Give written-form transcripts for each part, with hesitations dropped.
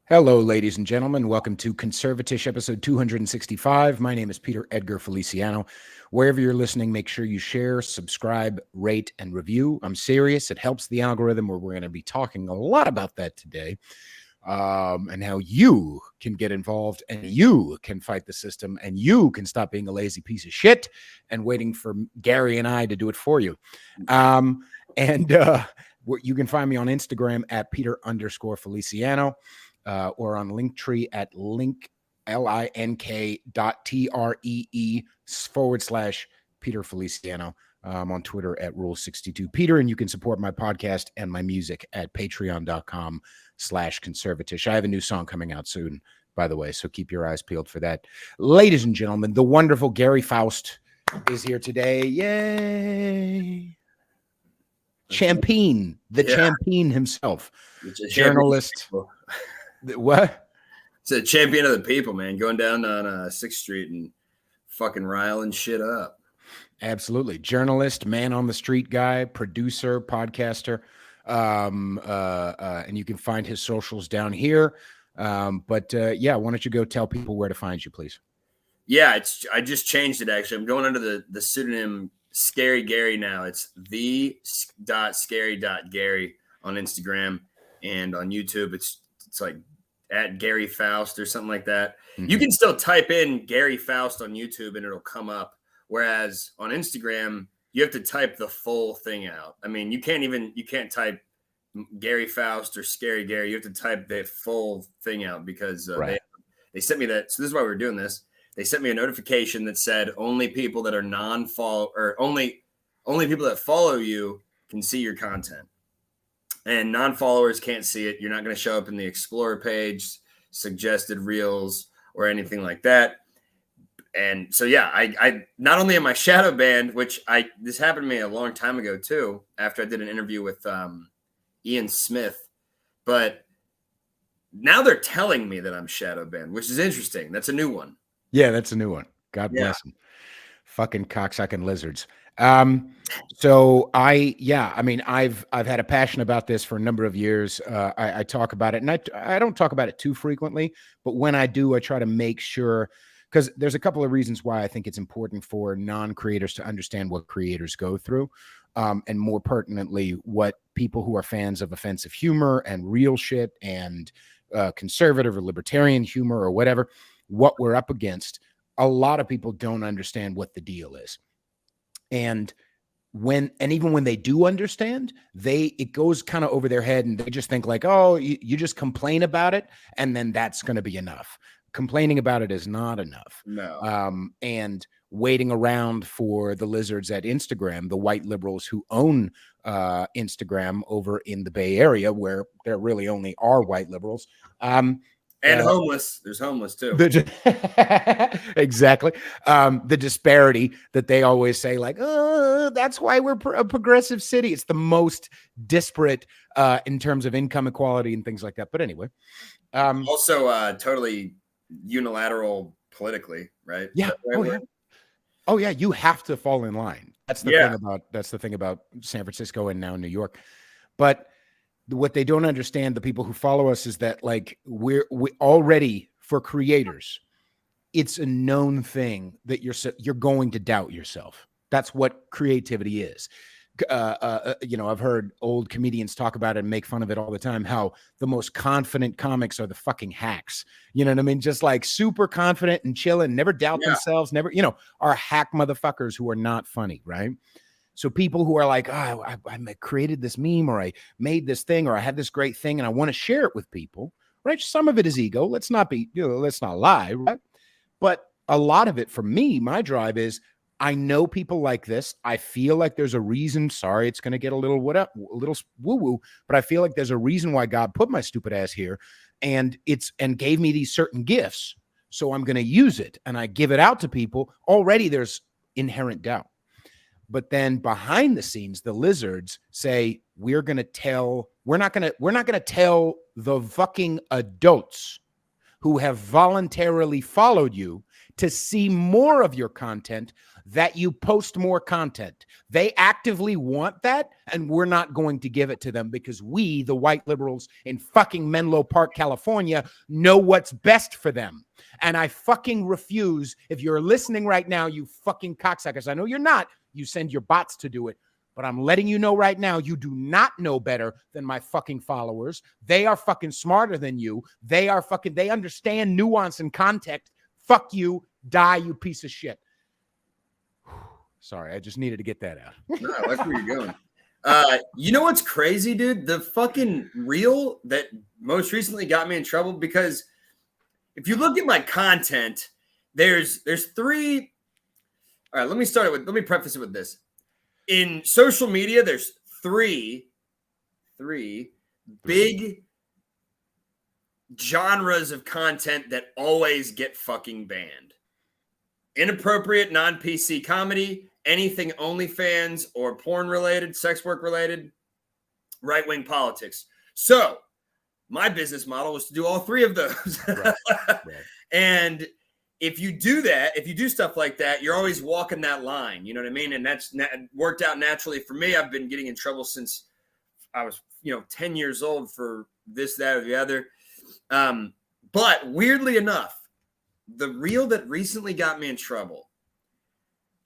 Hello, ladies and gentlemen. Welcome to CONSERVATISH episode 265. My name is Peter Edgar Feliciano. Wherever you're listening, make sure you share, subscribe, rate, and review. I'm serious. It helps the algorithm, where we're going to be talking a lot about that today, and how you can get involved and you can fight the system and you can stop being a lazy piece of shit and waiting for Gary and I to do it for you. You can find me on Instagram at Peter_Feliciano. Or on Linktree at link.tree/Peter Feliciano. On Twitter at Rule62Peter, and you can support my podcast and my music at patreon.com/conservatish. I have a new song coming out soon, by the way, so keep your eyes peeled for that. Ladies and gentlemen, the wonderful Gary Faust is here today. Yay! Champagne, Champagne himself, journalist. What? It's a champion of the people, man. Going down on 6th Street and fucking riling shit up. Absolutely. Journalist, man on the street guy, producer, podcaster. And you can find his socials down here. Why don't you go tell people where to find you, please? Yeah, I just changed it, actually. I'm going under the pseudonym Scary Gary now. It's the.scary.gary on Instagram, and on YouTube it's like at Gary Faust or something like that. Mm-hmm. You can still type in Gary Faust on YouTube and it'll come up. Whereas on Instagram, you have to type the full thing out. I mean, you can't type Gary Faust or Scary Gary. You have to type the full thing out because they sent me that. So this is why we're doing this. They sent me a notification that said only people that are non-follow, or only people that follow you can see your content. And non-followers can't see it. You're not going to show up in the Explorer page, suggested reels, or anything like that. And so, yeah, I not only am I shadow banned, which this happened to me a long time ago too, after I did an interview with Ian Smith, but now they're telling me that I'm shadow banned, which is interesting. That's a new one. Yeah, that's a new one. God bless them. Fucking cocksucking lizards. I've had a passion about this for a number of years. I talk about it, and I don't talk about it too frequently, but when I do, I try to make sure, because there's a couple of reasons why I think it's important for non-creators to understand what creators go through, and more pertinently, what people who are fans of offensive humor and real shit and conservative or libertarian humor or whatever, what we're up against. A lot of people don't understand what the deal is. And even when they do understand, it goes kind of over their head, and they just think like, oh, you just complain about it, and then that's going to be enough. Complaining about it is not enough. No. And waiting around for the lizards at Instagram, the white liberals who own Instagram over in the Bay Area, where there really only are white liberals. And homeless. There's homeless too. Exactly. The disparity that they always say, like, oh, that's why we're a progressive city. It's the most disparate in terms of income equality and things like that. But anyway. Also totally unilateral politically, right? Yeah. Oh yeah. You have to fall in line. That's the thing about San Francisco and now New York. But what they don't understand, the people who follow us, is that like we already, for creators, it's a known thing that you're going to doubt yourself. That's what creativity is. I've heard old comedians talk about it and make fun of it all the time, how the most confident comics are the fucking hacks. You know what I mean? Just like super confident and chilling, never doubt themselves, never, are hack motherfuckers who are not funny, right? So people who are like, oh, I created this meme, or I made this thing, or I had this great thing, and I want to share it with people, right? Some of it is ego. Let's not lie, right? But a lot of it, for me, my drive is, I know people like this. I feel like there's a reason. Sorry, it's going to get a little woo-woo, but I feel like there's a reason why God put my stupid ass here, and gave me these certain gifts. So I'm going to use it, and I give it out to people. Already there's inherent doubt. But then behind the scenes, the lizards say, we're not going to tell the fucking adults who have voluntarily followed you to see more of your content that you post more content. They actively want that, and we're not going to give it to them because we, the white liberals in fucking Menlo Park, California, know what's best for them. And I fucking refuse. If you're listening right now, you fucking cocksuckers, I know you're not. You send your bots to do it. But I'm letting you know right now, you do not know better than my fucking followers. They are fucking smarter than you. They understand nuance and context. Fuck you. Die, you piece of shit. Sorry, I just needed to get that out. No, I like where you're going. You know what's crazy, dude? The fucking reel that most recently got me in trouble, because if you look at my content, there's three. All right, let me preface it with this. In social media, there's three big genres of content that always get fucking banned. Inappropriate, non-PC comedy, anything OnlyFans or porn-related, sex work-related, right-wing politics. So my business model was to do all three of those. Right. And if you do that, if you do stuff like that, you're always walking that line. You know what I mean? And that's worked out naturally for me. I've been getting in trouble since I was, 10 years old for this, that, or the other. But weirdly enough, the reel that recently got me in trouble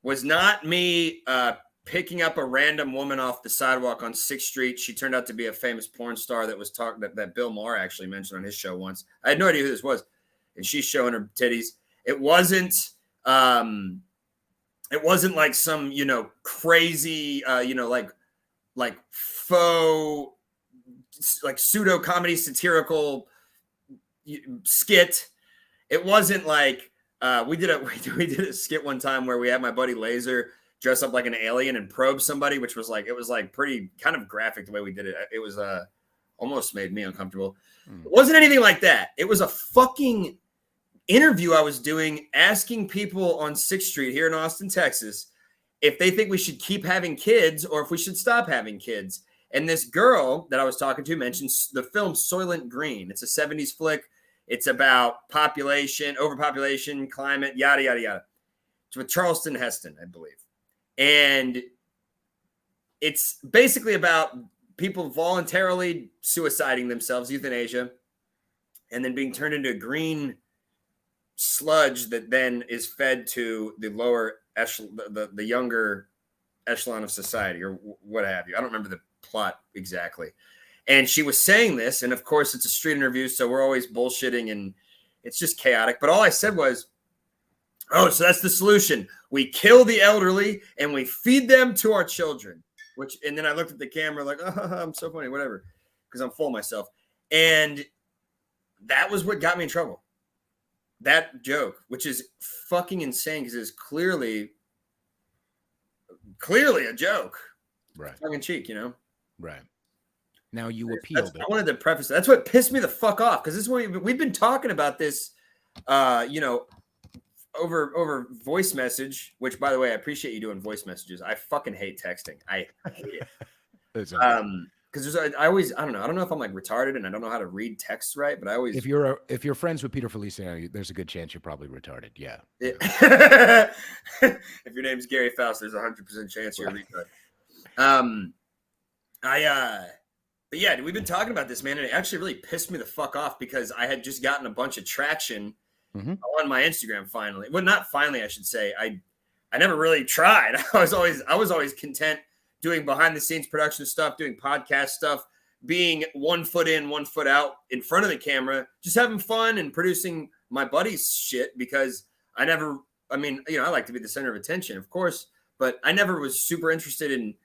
was not me picking up a random woman off the sidewalk on 6th Street. She turned out to be a famous porn star that was that Bill Maher actually mentioned on his show once. I had no idea who this was. And she's showing her titties. It wasn't like some, crazy, like faux, like pseudo comedy satirical skit. It wasn't like we did a skit one time where we had my buddy Laser dress up like an alien and probe somebody, which was like, it was like pretty kind of graphic the way we did it. It was almost made me uncomfortable. It wasn't anything like that. It was a fucking interview I was doing, asking people on 6th Street here in Austin, Texas, if they think we should keep having kids or if we should stop having kids. And this girl that I was talking to mentioned the film Soylent Green. It's a 70s flick. It's about population, overpopulation, climate, yada, yada, yada. It's with Charleston Heston, I believe. And it's basically about people voluntarily suiciding themselves, euthanasia, and then being turned into a green sludge that then is fed to the lower echelon, the younger echelon of society, or what have you. I don't remember the plot exactly. And she was saying this, and of course it's a street interview, so we're always bullshitting and it's just chaotic. But all I said was, oh, so that's the solution. We kill the elderly and we feed them to our children. And then I looked at the camera like, oh, I'm so funny, whatever, because I'm full of myself. And that was what got me in trouble. That joke, which is fucking insane because it's clearly a joke. Right. Tongue in cheek, Right. Now you appealed it. I wanted to preface that. That's what pissed me the fuck off, because this is what we've been talking about this, over voice message, which, by the way, I appreciate you doing voice messages. I fucking hate texting. I hate it. Because I don't know if I'm like retarded and I don't know how to read text right, but I always. If you're friends with Peter Feliciano, there's a good chance you're probably retarded. Yeah. If your name's Gary Faust, there's 100% chance you're retarded. But yeah, we've been talking about this, man, and it actually really pissed me the fuck off because I had just gotten a bunch of traction on my Instagram finally. Well, not finally, I should say. I never really tried. I was always content doing behind the scenes production stuff, doing podcast stuff, being 1 foot in, 1 foot out in front of the camera, just having fun and producing my buddy's shit because I like to be the center of attention, of course, but I never was super interested in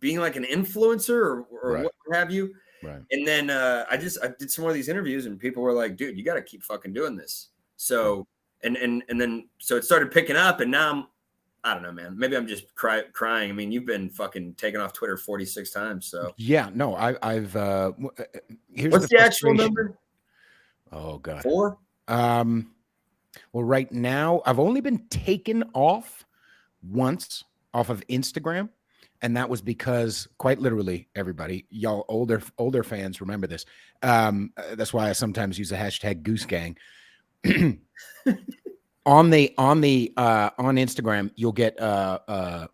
being like an influencer or right. What have you. Right. And then I did some more of these interviews and people were like, dude, you got to keep fucking doing this. So, and then it started picking up and now I don't know, man. Maybe I'm just crying. I mean, you've been fucking taken off Twitter 46 times. So yeah, no, I've here's what's the actual number? Oh God. 4? Well, right now I've only been taken off once off of Instagram. And that was because, quite literally, everybody, y'all older fans remember this. That's why I sometimes use the hashtag Goose Gang. on Instagram, you'll get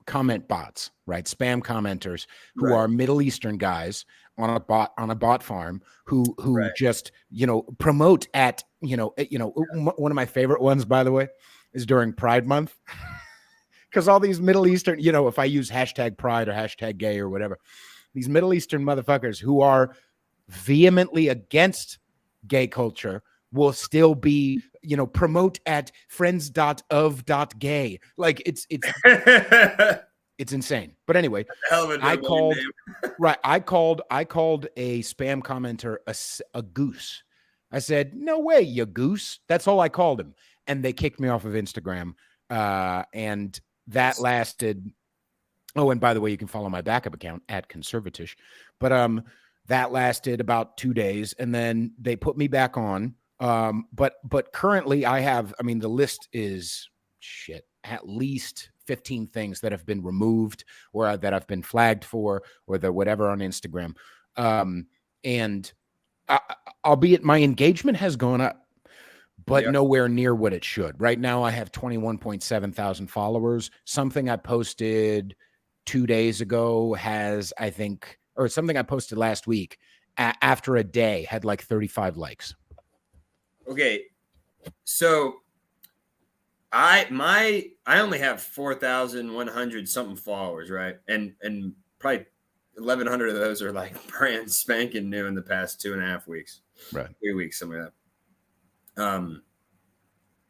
comment bots, right? Spam commenters who are Middle Eastern guys on a bot farm who just, promote at, one of my favorite ones, by the way, is during Pride Month. Because all these Middle Eastern, if I use hashtag pride or hashtag gay or whatever, these Middle Eastern motherfuckers who are vehemently against gay culture will still be, promote at friends.of.gay. Like it's it's insane. But anyway, I called I called a spam commenter a goose. I said, "No way, you goose." That's all I called him. And they kicked me off of Instagram. And that lasted. Oh, and by the way, you can follow my backup account at CONSERVATISH. But that lasted about 2 days, and then they put me back on. But currently I have, the list is at least 15 things that have been removed or that I've been flagged for or the whatever on Instagram. And albeit my engagement has gone up, but nowhere near what it should. Right now I have 21.7 thousand followers. Something I posted 2 days ago has, I think, or something I posted last week after a day had like 35 likes. Okay. So I only have 4,100 something followers, right? And probably 1,100 of those are like brand spanking new in the past 2.5 weeks, right? 3 weeks, something like that.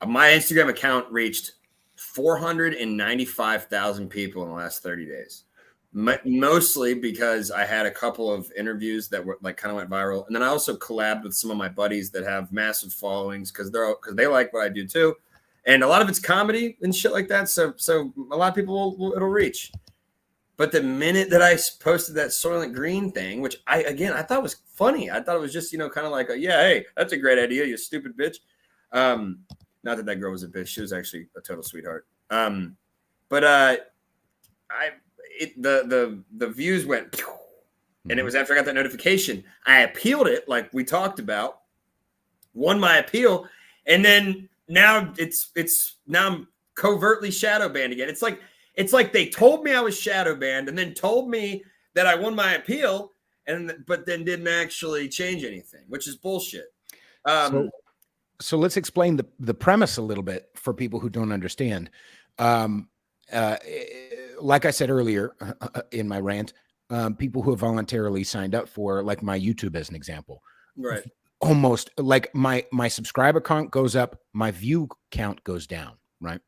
My Instagram account reached 495,000 people in the last 30 days. Mostly because I had a couple of interviews that were like kind of went viral, and then I also collabed with some of my buddies that have massive followings because they like what I do too, and a lot of it's comedy and shit like that. So a lot of people it'll reach. But the minute that I posted that Soylent Green thing, which I thought was funny, I thought it was just kind of like hey, that's a great idea, you stupid bitch. Not that girl was a bitch; she was actually a total sweetheart. The views went, and it was after I got that notification. I appealed it, like we talked about, won my appeal, and then now now I'm covertly shadow banned again. It's like they told me I was shadow banned, and then told me that I won my appeal, but then didn't actually change anything, which is bullshit. So let's explain the premise a little bit for people who don't understand. Like I said earlier in my rant, people who have voluntarily signed up for, like, my YouTube as an example, right? Almost like my subscriber count goes up, my view count goes down, right?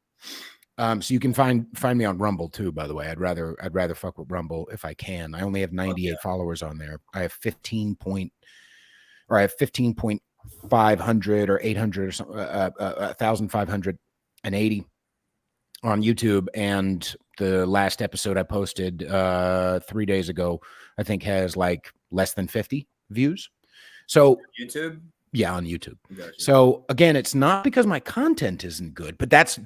So you can find me on Rumble too. By the way, I'd rather fuck with Rumble if I can. I only have 98 followers on there. I have 15.500 or 800 or something, 1,580 on YouTube, and the last episode I posted 3 days ago, I think, has like less than 50 views. So YouTube, on YouTube. Gotcha. So again, it's not because my content isn't good, but that's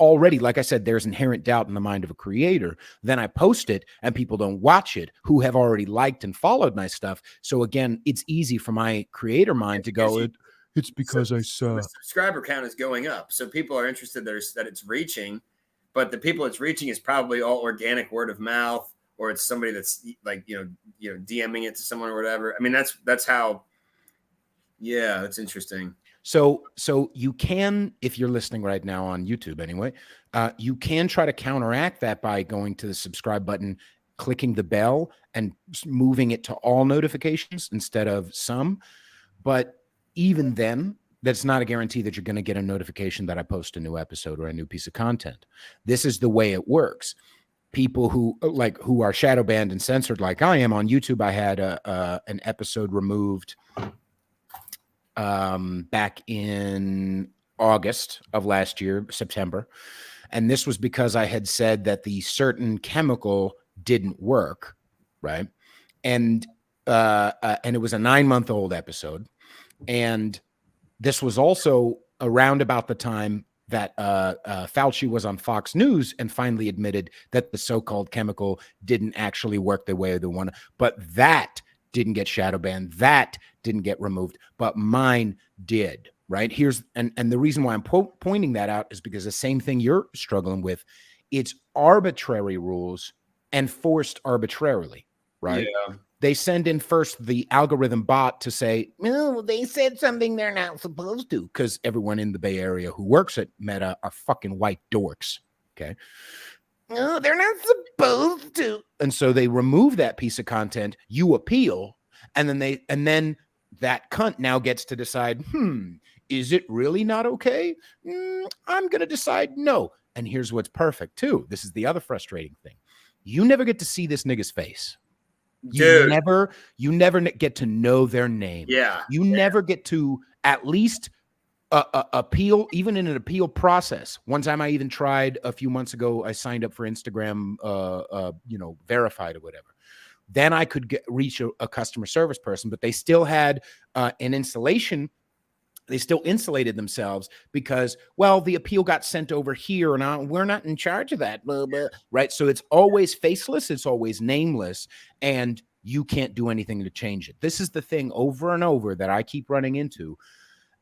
already, like I said, there's inherent doubt in the mind of a creator. Then I post it and people don't watch it who have already liked and followed my stuff. So again, it's easy for my creator mind to go, it's because I suck. The subscriber count is going up, so people are interested that it's reaching. But the people it's reaching is probably all organic word of mouth, or it's somebody that's like, DMing it to someone or whatever. I mean, that's how. Yeah, that's interesting. So you can, if you're listening right now on YouTube anyway, you can try to counteract that by going to the subscribe button, clicking the bell, and moving it to all notifications instead of some. But even then, that's not a guarantee that you're going to get a notification that I post a new episode or a new piece of content. This is the way it works. People who are shadow banned and censored, like I am on YouTube, I had an episode removed back in August of last year, September. And this was because I had said that the certain chemical didn't work, right? And it was a 9-month-old episode. And this was also around about the time that Fauci was on Fox News and finally admitted that the so-called chemical didn't actually work the way they wanted. But that didn't get shadow banned. That didn't get removed. But mine did, right? Here's and the reason why I'm pointing that out is because the same thing you're struggling with, it's arbitrary rules enforced arbitrarily, right? Yeah. They send in first the algorithm bot to say, no, they said something they're not supposed to, because everyone in the Bay Area who works at Meta are fucking white dorks. Okay. No, they're not supposed to. And so they remove that piece of content, you appeal, and then that cunt now gets to decide, is it really not okay? I'm going to decide no. And here's what's perfect too. This is the other frustrating thing. You never get to see this nigga's face. Dude. You never get to know their name. Yeah. You never get to at least appeal, even in an appeal process. One time I even tried a few months ago, I signed up for Instagram, verified or whatever. Then I could reach a customer service person, but they still had an installation. They still insulated themselves because, well, the appeal got sent over here and we're not in charge of that, blah, blah, right? So it's always faceless. It's always nameless, and you can't do anything to change it. This is the thing over and over that I keep running into.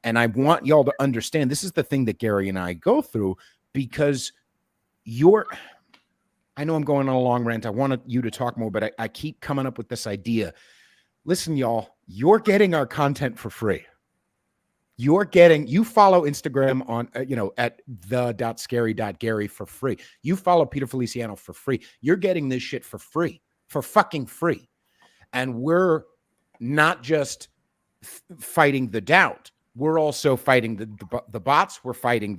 And I want y'all to understand, this is the thing that Gary and I go through, because I know I'm going on a long rant. I wanted you to talk more, but I keep coming up with this idea. Listen, y'all, you're getting our content for free. You follow Instagram on, at the.scary.gary for free. You follow Peter Feliciano for free. You're getting this shit for free, for fucking free. And we're not just fighting the doubt. We're also fighting the bots. We're fighting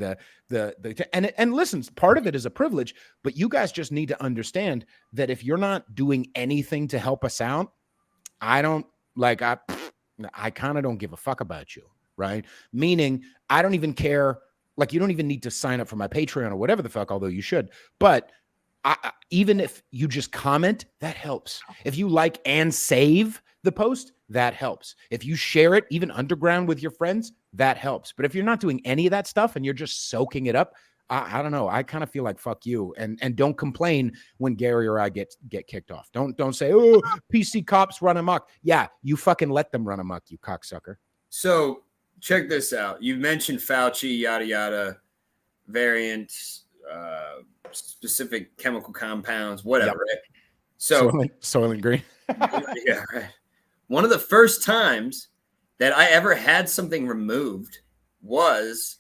and listen, part of it is a privilege, but you guys just need to understand that if you're not doing anything to help us out, I kind of don't give a fuck about you. Right? Meaning I don't even care. Like, you don't even need to sign up for my Patreon or whatever the fuck, although you should. But even if you just comment, that helps. If you like and save the post, that helps. If you share it, even underground with your friends, that helps. But if you're not doing any of that stuff and you're just soaking it up, I don't know. I kind of feel like fuck you. And don't complain when Gary or I get kicked off. Don't say, oh, PC cops run amok. Yeah, you fucking let them run amok, you cocksucker. So check this out. You mentioned Fauci, yada, yada, variants, specific chemical compounds, whatever, Yep. right? So Soylent Green. yeah, right. One of the first times that I ever had something removed was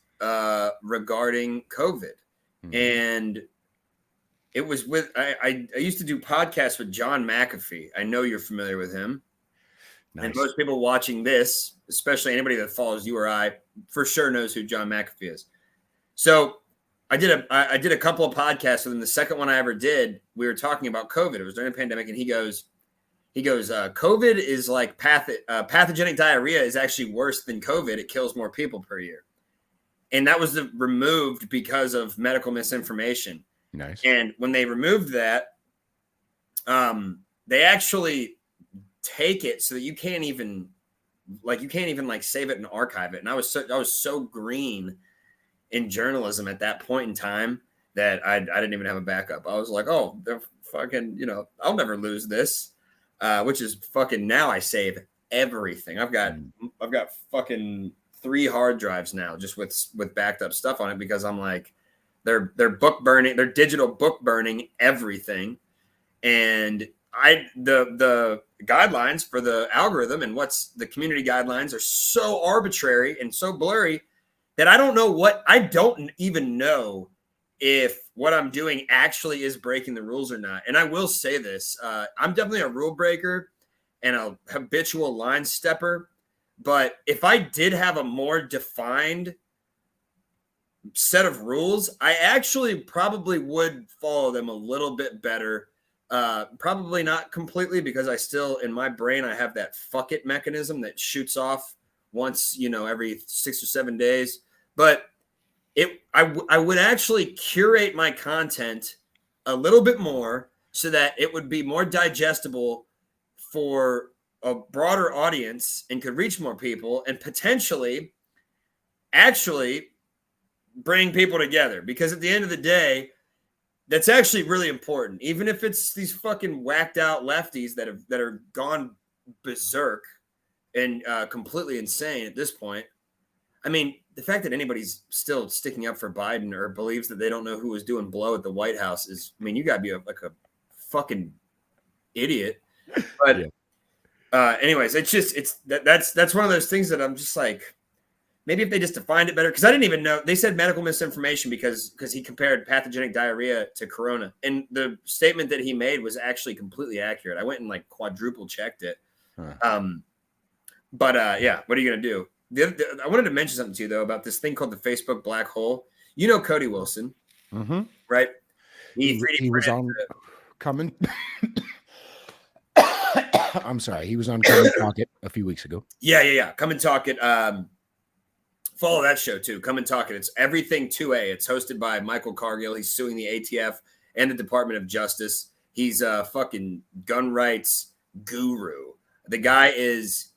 regarding COVID. And it was with, I used to do podcasts with John McAfee. I know you're familiar with him. Nice. And most people watching this, especially anybody that follows you or I, for sure knows who John McAfee is. So I did a couple of podcasts with him. The second one I ever did, we were talking about COVID. It was during the pandemic, and he goes, COVID is like pathogenic diarrhea is actually worse than COVID. It kills more people per year. And that was removed because of medical misinformation. Nice. And when they removed that, they actually take it so that you can't even save it and archive it. And I was so green in journalism at that point in time that I didn't even have a backup. I was like, oh, they're fucking, I'll never lose this. Which is fucking, now I save everything. I've got fucking 3 hard drives now just with backed up stuff on it, because I'm like, they're book burning, they're digital book burning everything. And the guidelines for the algorithm and what's the community guidelines are so arbitrary and so blurry that I don't even know if what I'm doing actually is breaking the rules or not. And I will say this, I'm definitely a rule breaker and a habitual line stepper. But if I did have a more defined set of rules, I actually probably would follow them a little bit better. Probably not completely, because I still, in my brain, I have that fuck it mechanism that shoots off once, every 6 or 7 days. But I would actually curate my content a little bit more so that it would be more digestible for a broader audience and could reach more people and potentially actually bring people together. Because at the end of the day, that's actually really important. Even if it's these fucking whacked out lefties that are gone berserk and completely insane at this point. I mean, the fact that anybody's still sticking up for Biden or believes that they don't know who was doing blow at the White House is, I mean, you gotta be like a fucking idiot. But anyways, that's one of those things that I'm just like, maybe if they just defined it better, because I didn't even know. They said medical misinformation because he compared pathogenic diarrhea to corona, and the statement that he made was actually completely accurate. I went and like quadruple checked it. But yeah, what are you gonna do? I wanted to mention something to you though about this thing called the Facebook black hole. You know Cody Wilson, right? He was on coming. I'm sorry, he was on Come and Talk It a few weeks ago. Yeah. Come and Talk It. Follow that show too. Come and Talk It. It's Everything 2A. It's hosted by Michael Cargill. He's suing the ATF and the Department of Justice. He's a fucking gun rights guru. The guy is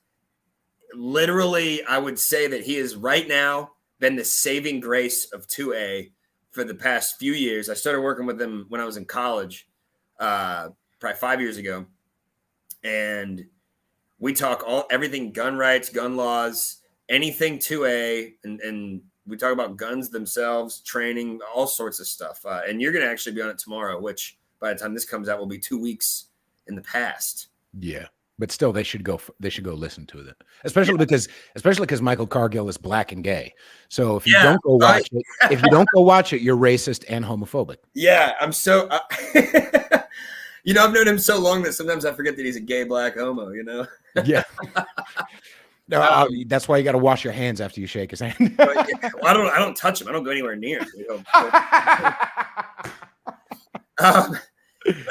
literally, I would say that he is right now been the saving grace of 2A for the past few years. I started working with him when I was in college, probably 5 years ago. And we talk everything gun rights, gun laws, anything 2A, and we talk about guns themselves, training, all sorts of stuff. And you're going to actually be on it tomorrow, which by the time this comes out will be 2 weeks in the past. Yeah. But still, they should go listen to it, especially because Michael Cargill is black and gay. So if you don't go watch it, you're racist and homophobic. Yeah, I'm so. I've known him so long that sometimes I forget that he's a gay black homo. Yeah. No, that's why you got to wash your hands after you shake his hand. Well, I don't touch him. I don't go anywhere near him.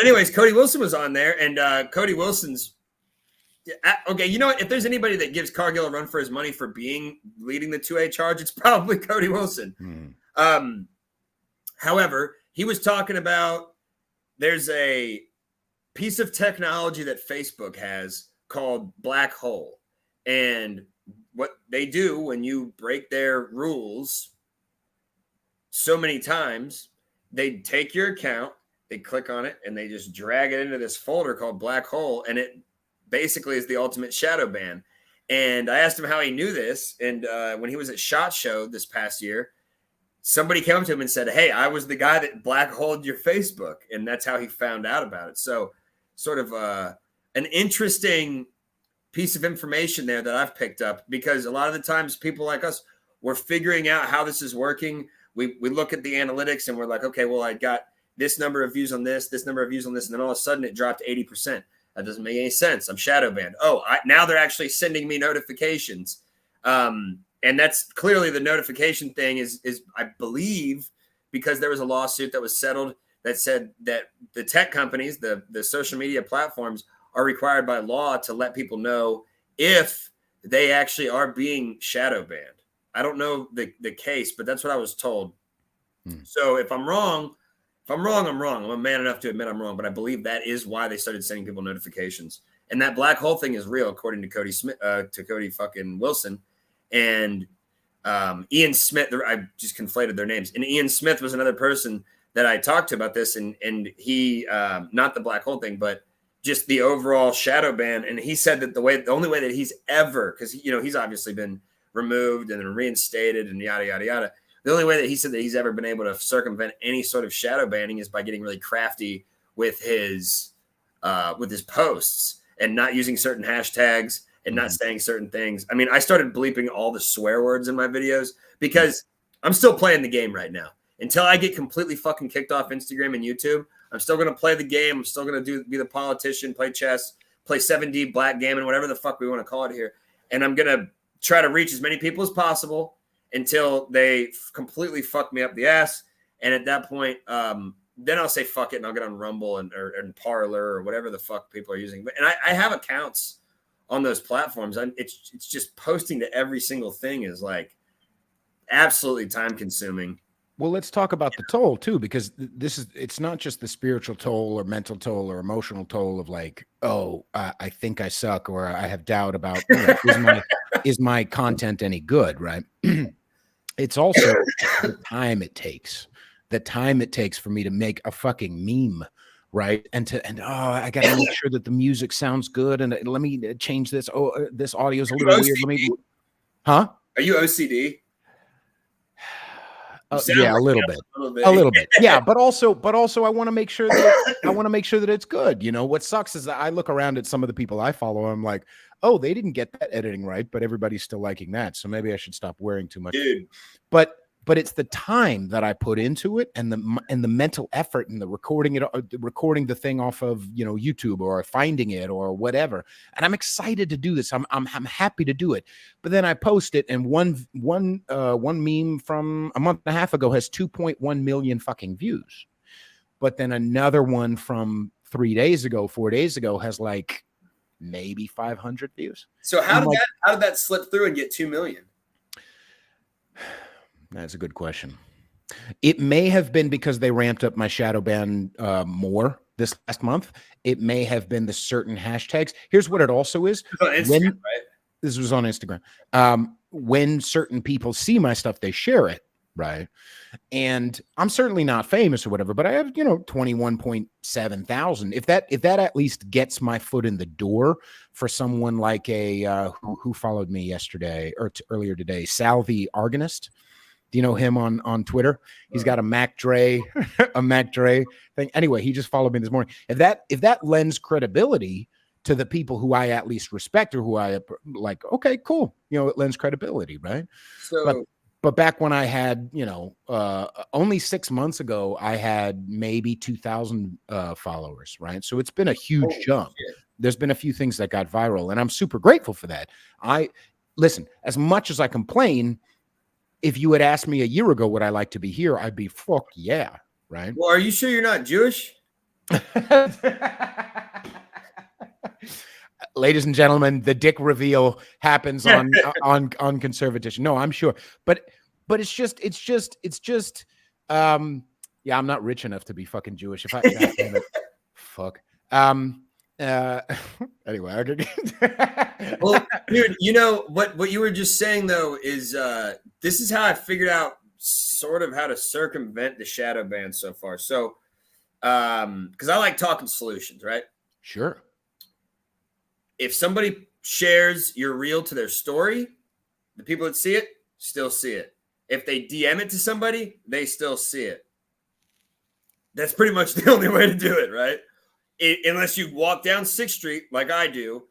Anyways, Cody Wilson was on there, and Cody Wilson's. Okay, you know what? If there's anybody that gives Cargill a run for his money for leading the 2A charge, it's probably Cody Wilson. However, he was talking about there's a piece of technology that Facebook has called black hole. And what they do when you break their rules so many times, they take your account, they click on it, and they just drag it into this folder called black hole, and it basically is the ultimate shadow ban. And I asked him how he knew this, and when he was at SHOT Show this past year, somebody came up to him and said, hey, I was the guy that black holed your Facebook, and that's how he found out about it. So sort of an interesting piece of information there that I've picked up, because a lot of the times people like us, we're figuring out how this is working. We look at the analytics and we're like, okay, well, I got this number of views on this number of views on this, and then all of a sudden it dropped 80%. That doesn't make any sense. I'm shadow banned. Oh, now they're actually sending me notifications. And that's clearly the notification thing is I believe, because there was a lawsuit that was settled that said that the tech companies, the social media platforms, are required by law to let people know if they actually are being shadow banned. I don't know the case, but that's what I was told. So if I'm wrong, I'm wrong. I'm a man enough to admit I'm wrong, but I believe that is why they started sending people notifications. And that black hole thing is real, according to Cody fucking Wilson. And Ian Smith, I just conflated their names. And Ian Smith was another person that I talked to about this, and he, not the black hole thing, but just the overall shadow ban. And he said that the only way that he's ever, because he's obviously been removed and then reinstated and yada yada yada. The only way that he said that he's ever been able to circumvent any sort of shadow banning is by getting really crafty with his posts and not using certain hashtags and not saying certain things. I mean, I started bleeping all the swear words in my videos because I'm still playing the game right now. Until I get completely fucking kicked off Instagram and YouTube, I'm still going to play the game. I'm still going to be the politician, play chess, play 7D, blackgammon, whatever the fuck we want to call it here. And I'm going to try to reach as many people as possible until they completely fuck me up the ass. And at that point, then I'll say fuck it, and I'll get on Rumble and Parler or whatever the fuck people are using. And I have accounts on those platforms. It's just posting to every single thing is like absolutely time consuming. Well, let's talk about the toll too, because it's not just the spiritual toll or mental toll or emotional toll of like, oh, I think I suck, or I have doubt about is my content any good, right? It's also the time it takes for me to make a fucking meme, right? And I got to make sure that the music sounds good, and let me change this. Oh, this audio is a little weird. Let me, huh? Are you OCD? Yeah, a little bit. A little bit. Yeah, but also I want to make sure that it's good. You know, what sucks is that I look around at some of the people I follow. I'm like, oh, they didn't get that editing right, but everybody's still liking that. So maybe I should stop wearing too much. Dude. But it's the time that I put into it and the mental effort and the recording the thing off of, you know, YouTube or finding it or whatever. And I'm excited to do this. I'm happy to do it. But then I post it, and one meme from a month and a half ago has 2.1 million fucking views. But then another one from 4 days ago has like maybe 500 views. So how did that slip through and get 2 million? That's a good question. It may have been because they ramped up my shadow ban more this last month. It may have been the certain hashtags. Here's what it also is. On Instagram, right? This was on Instagram. When certain people see my stuff, they share it, right? And I'm certainly not famous or whatever, but I have, you know, 21.7 thousand. If that at least gets my foot in the door for someone like who followed me yesterday or earlier today, Sal the Argonist. Do you know him on Twitter? He's got a Mac Dre thing. Anyway, he just followed me this morning. If that lends credibility to the people who I at least respect or who I like, okay, cool. You know, it lends credibility, right? So, but back when I had, you know, only 6 months ago, I had maybe 2,000 followers, right? So it's been a huge jump. Shit. There's been a few things that got viral, and I'm super grateful for that. Listen, as much as I complain, if you had asked me a year ago would I like to be here, I'd be fuck yeah, right? Well, are you sure you're not Jewish? Ladies and gentlemen, the dick reveal happens on CONSERVATISH. No, I'm sure, but it's just yeah, I'm not rich enough to be fucking Jewish. If I fuck. Anyway, well, dude, you know what you were just saying though is this is how I figured out sort of how to circumvent the shadow ban so far. So, because I like talking solutions, right? Sure. If somebody shares your reel to their story, the people that see it still see it. If they DM it to somebody, they still see it. That's pretty much the only way to do it, right? Unless you walk down 6th Street like I do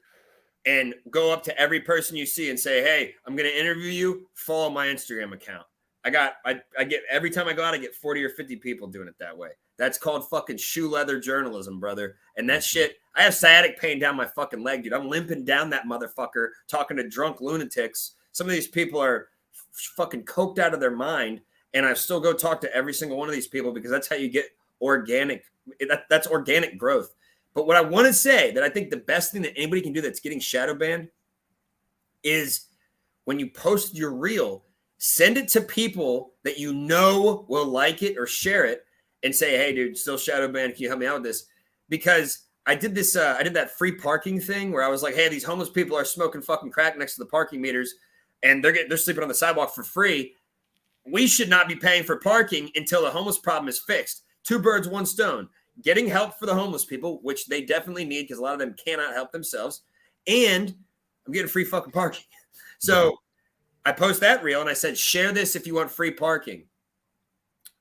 and go up to every person you see and say, hey, I'm going to interview you, follow my Instagram account. I get every time I go out, I get 40 or 50 people doing it that way. That's called fucking shoe leather journalism, brother. And that shit, I have sciatic pain down my fucking leg, dude. I'm limping down that motherfucker talking to drunk lunatics. Some of these people are fucking coked out of their mind. And I still go talk to every single one of these people because that's how you get organic. That's organic growth. But what I want to say that I think the best thing that anybody can do that's getting shadow banned is when you post your reel, send it to people that you know will like it or share it and say, hey, dude, still shadow banned. Can you help me out with this? Because I did this, I did that free parking thing where I was like, hey, these homeless people are smoking fucking crack next to the parking meters and they're sleeping on the sidewalk for free. We should not be paying for parking until the homeless problem is fixed. 2 birds, 1 stone. Getting help for the homeless people, which they definitely need because a lot of them cannot help themselves. And I'm getting free fucking parking. So I post that reel and I said, share this if you want free parking.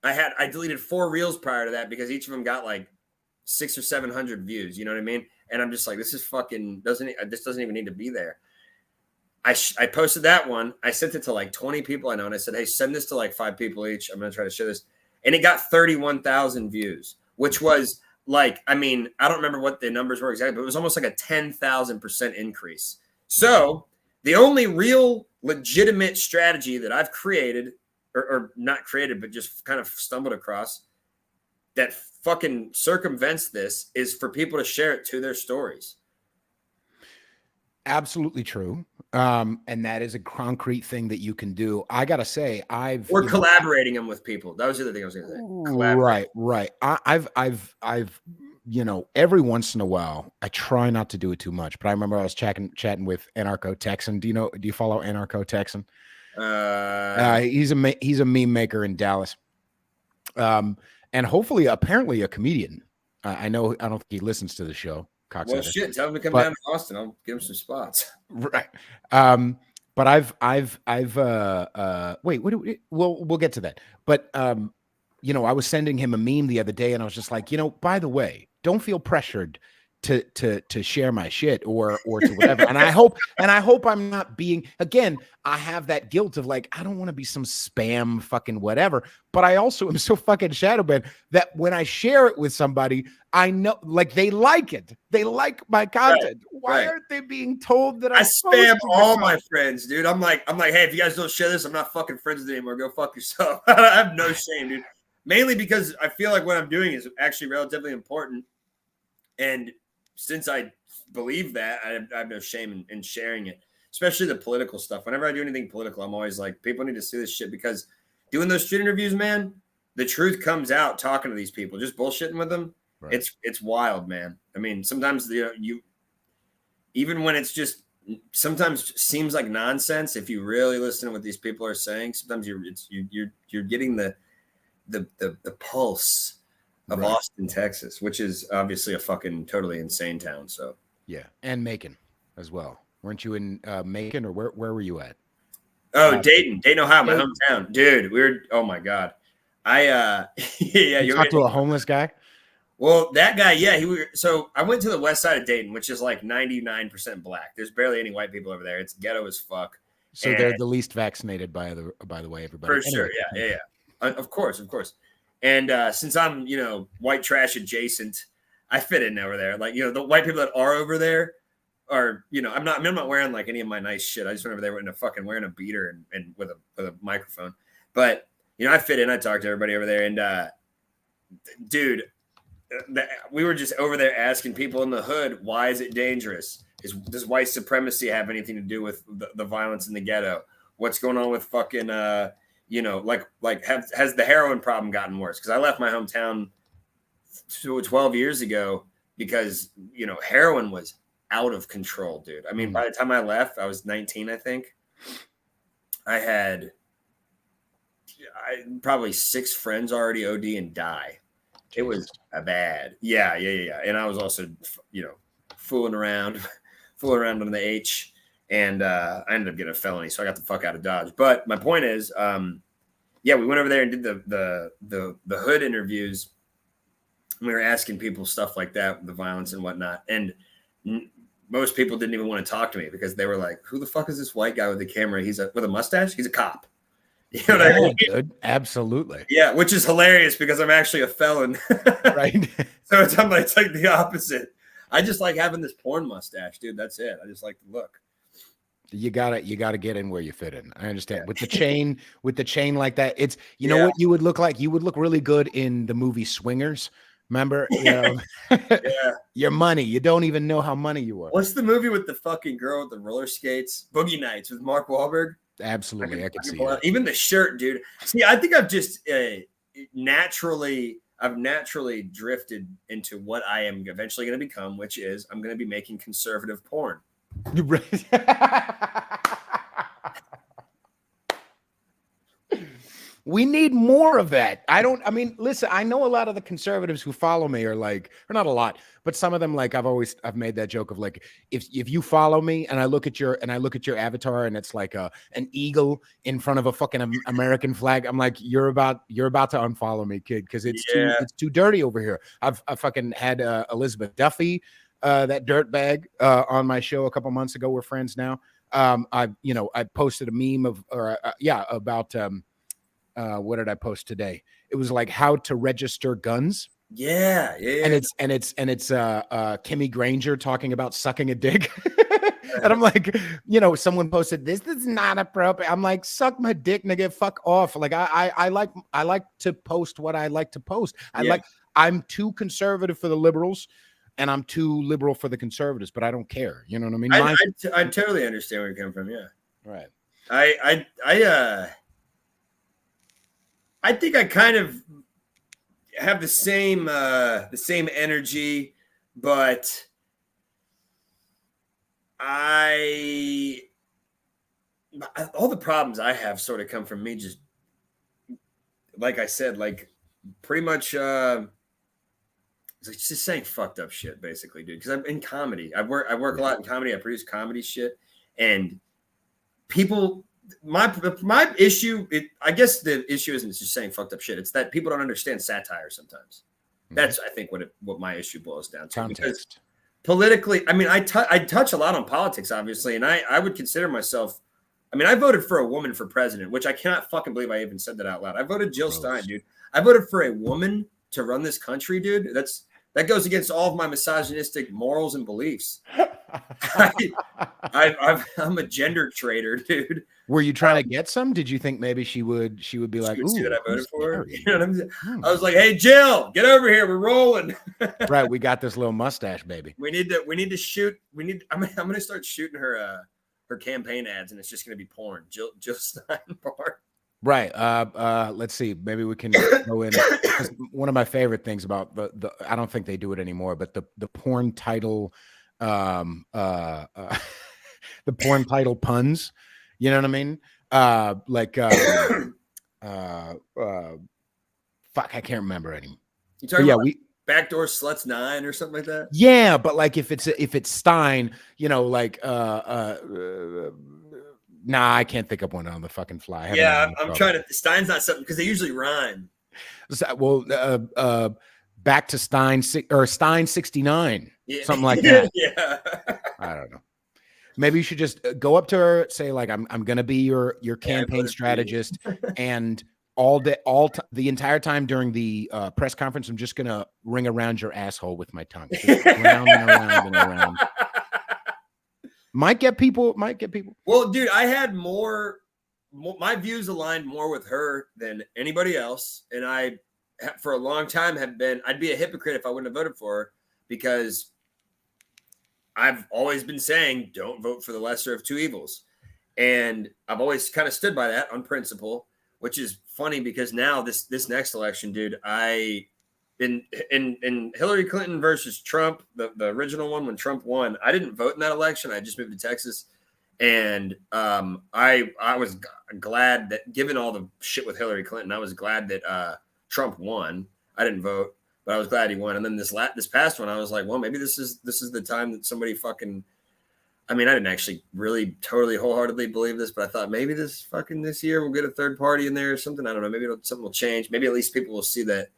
I deleted 4 reels prior to that because each of them got like 600 or 700 views. You know what I mean? And I'm just like, this is fucking this doesn't even need to be there. I posted that one. I sent it to like 20 people I know. And I said, hey, send this to like 5 people each. I'm going to try to share this. And it got 31,000 views, which was like, I mean, I don't remember what the numbers were exactly, but it was almost like a 10,000% increase. So the only real legitimate strategy that I've created or not created, but just kind of stumbled across that fucking circumvents this is for people to share it to their stories. Absolutely true. And that is a concrete thing that you can do. I gotta say, We're collaborating them with people. That was the other thing I was gonna say. Right. I've you know, every once in a while, I try not to do it too much, but I remember I was chatting with Anarcho Texan. Do you follow Anarcho Texan? He's a meme maker in Dallas. And hopefully, apparently a comedian. I don't think he listens to the show. Well, shit, tell him to come down to Austin. I'll give him some spots. Right. But wait, we'll get to that. But you know, I was sending him a meme the other day, and I was just like, you know, by the way, don't feel pressured to share my shit or to whatever. And I hope I'm not being, again, I have that guilt of like, I don't want to be some spam fucking whatever, but I also am so fucking shadow banned that when I share it with somebody, I know like they like it. They like my content. Why aren't they being told that I I'm spam posting all my friends, dude. I'm like, hey, if you guys don't share this, I'm not fucking friends with you anymore. Go fuck yourself. I have no shame, dude. Mainly because I feel like what I'm doing is actually relatively important. And since I believe that, I have no shame in sharing it, especially the political stuff. Whenever I do anything political, I'm always like, people need to see this shit because doing those street interviews, man, the truth comes out talking to these people, just bullshitting with them. Right. It's wild, man. I mean, sometimes you even when it's just sometimes seems like nonsense. If you really listen to what these people are saying, sometimes you're getting the pulse of Austin, Texas, which is obviously a fucking totally insane town. So yeah, and Macon as well. Weren't you in Macon, or where were you at? Oh, Dayton, Ohio, my hometown, dude. Oh my god, yeah. You talked to a homeless guy. Well, that guy, yeah. So I went to the west side of Dayton, which is like 99% black. There's barely any white people over there. It's ghetto as fuck. So they're the least vaccinated, by the way, everybody. For sure, yeah. Of course. And since I'm, white trash adjacent, I fit in over there. Like, the white people that are over there are, I'm not wearing like any of my nice shit. I just went over there wearing a beater and with a microphone. But I fit in. I talked to everybody over there, and dude, we were just over there asking people in the hood, why is it dangerous? Does white supremacy have anything to do with the violence in the ghetto? What's going on with fucking, has the heroin problem gotten worse? Because I left my hometown 12 years ago because, heroin was out of control, dude. I mean, by the time I left, I was 19, I think. I had probably 6 friends already OD and die. It was bad. Yeah. And I was also, fooling around on the H, and I ended up getting a felony, so I got the fuck out of Dodge. But my point is, we went over there and did the hood interviews. And we were asking people stuff like that, the violence and whatnot. And most people didn't even want to talk to me because they were like, "Who the fuck is this white guy with the camera? He's with a mustache. He's a cop." You know what I mean? Dude, absolutely. Yeah, which is hilarious because I'm actually a felon. Right. So it's like the opposite. I just like having this porn mustache, dude. That's it. I just like the look. You gotta get in where you fit in. I understand. With the chain like that, it's know what you would look like? You would look really good in the movie Swingers. Remember? Your money. You don't even know how money you are. What's the movie with the fucking girl with the roller skates? Boogie Nights with Mark Wahlberg. Absolutely, I could see it. Even the shirt, dude. See, I think I've just naturally drifted into what I am eventually going to become, which is I'm going to be making conservative porn. We need more of that. Listen, I know a lot of the conservatives who follow me are like, or not a lot, but some of them, like I've made that joke of like, if you follow me and I look at your avatar and it's like an eagle in front of a fucking American flag, I'm like, you're about to unfollow me, kid, because it's too dirty over here. I fucking had Elizabeth Duffy, that dirtbag, on my show a couple months ago. We're friends now. I posted a meme about what did I post today? It was like how to register guns. Yeah. And it's Kimmy Granger talking about sucking a dick. And I'm like, someone posted this is not appropriate. I'm like, suck my dick, nigga, fuck off. Like I like to post what I like to post. I'm too conservative for the liberals and I'm too liberal for the conservatives, but I don't care. You know what I mean? I totally understand where you're coming from. Yeah. Right. I think I kind of have the same energy, but all the problems I have sort of come from me just, like I said, like pretty much it's just saying fucked up shit, basically, dude. Because I'm in comedy. I work a lot in comedy. I produce comedy shit, and people, my issue, I guess the issue isn't just saying fucked up shit. It's that people don't understand satire sometimes. That's, I think, what my issue boils down to. Context. Because politically, I mean, I touch a lot on politics, obviously, and I would consider myself. I mean, I voted for a woman for president, which I cannot fucking believe I even said that out loud. I voted Jill Stein, dude. I voted for a woman to run this country, dude. That goes against all of my misogynistic morals and beliefs. I'm a gender traitor, dude. Were you trying to get some? Did you think maybe she would be like, see that I voted for her? You know what I'm saying? Hmm. I was like, hey, Jill, get over here. We're rolling. Right. We got this little mustache, baby. We need to shoot. I'm going to start shooting her campaign ads, and it's just going to be porn. Jill Stein porn. Right. Let's see. Maybe we can go in. One of my favorite things about the I don't think they do it anymore, but the porn title, the porn title puns. You know what I mean? Fuck, I can't remember anymore. You talking about Backdoor Sluts 9 or something like that? Yeah, but like if it's Stein, you know, like nah, I can't think of one on the fucking fly. Yeah, I'm trying to. Stein's not something because they usually rhyme. Well, back to Stein or Stein 69, something like that. Yeah, I don't know. Maybe you should just go up to her, say like, "I'm gonna be your campaign strategist," and the entire time during the press conference, I'm just gonna ring around your asshole with my tongue, just round and around and around. Might get people. Well, dude, I had my views aligned more with her than anybody else, and I, for a long time, I'd be a hypocrite if I wouldn't have voted for her, because I've always been saying, don't vote for the lesser of two evils. And I've always kind of stood by that on principle, which is funny because now this next election, dude, in Hillary Clinton versus Trump, the original one when Trump won, I didn't vote in that election. I just moved to Texas. And I was glad that, given all the shit with Hillary Clinton, I was glad that Trump won. I didn't vote, but I was glad he won. And then this past one, I was like, well, maybe this is the time that somebody fucking. I mean, I didn't actually really totally wholeheartedly believe this, but I thought maybe this year we'll get a third party in there or something. I don't know. Maybe something will change. Maybe at least people will see that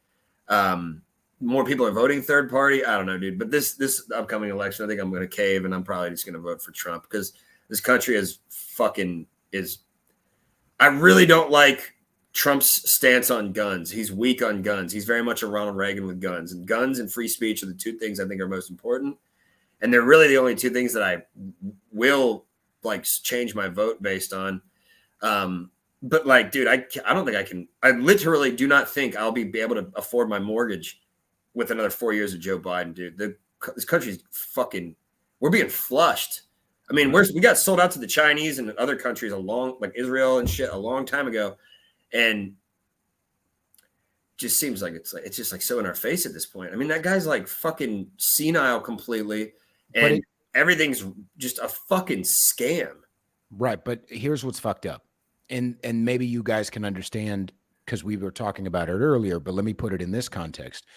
more people are voting third party. I don't know, dude. But this upcoming election, I think I'm going to cave, and I'm probably just going to vote for Trump, because this country is. I really don't like Trump's stance on guns. He's weak on guns. He's very much a Ronald Reagan with guns. And guns and free speech are the two things I think are most important. And they're really the only two things that I will like change my vote based on. But like, dude, I don't think I can. I literally do not think I'll be able to afford my mortgage with another 4 years of Joe Biden, dude. This country's fucking. We're being flushed. I mean, we got sold out to the Chinese and other countries like Israel and shit a long time ago, and just seems like it's just like so in our face at this point. I mean, that guy's like fucking senile completely, and everything's just a fucking scam. Right, but here's what's fucked up, and maybe you guys can understand because we were talking about it earlier. But let me put it in this context.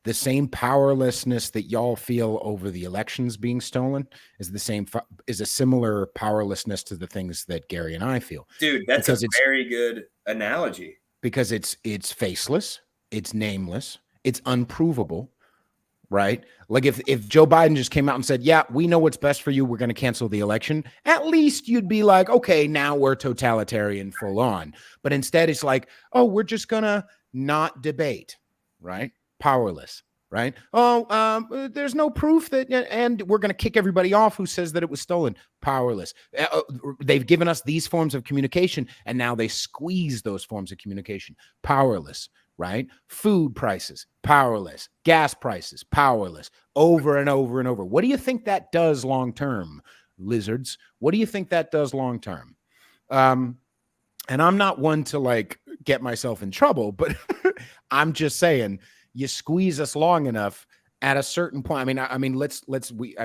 The same powerlessness that y'all feel over the elections being stolen is a similar powerlessness to the things that Gary and I feel. Dude, that's a very good analogy. Because it's faceless, it's nameless, it's unprovable, right? Like if Joe Biden just came out and said, yeah, we know what's best for you, we're going to cancel the election, at least you'd be like, okay, now we're totalitarian full on. But instead it's like, oh, we're just going to not debate, right? Powerless, right? Oh, there's no proof that, and we're going to kick everybody off who says that it was stolen. Powerless. They've given us these forms of communication, and now they squeeze those forms of communication. Powerless, right? Food prices, powerless. Gas prices, powerless. Over and over and over. What do you think that does long term, lizards? What do you think that does long term? And I'm not one to like get myself in trouble, but I'm just saying, you squeeze us long enough at a certain point. I mean, I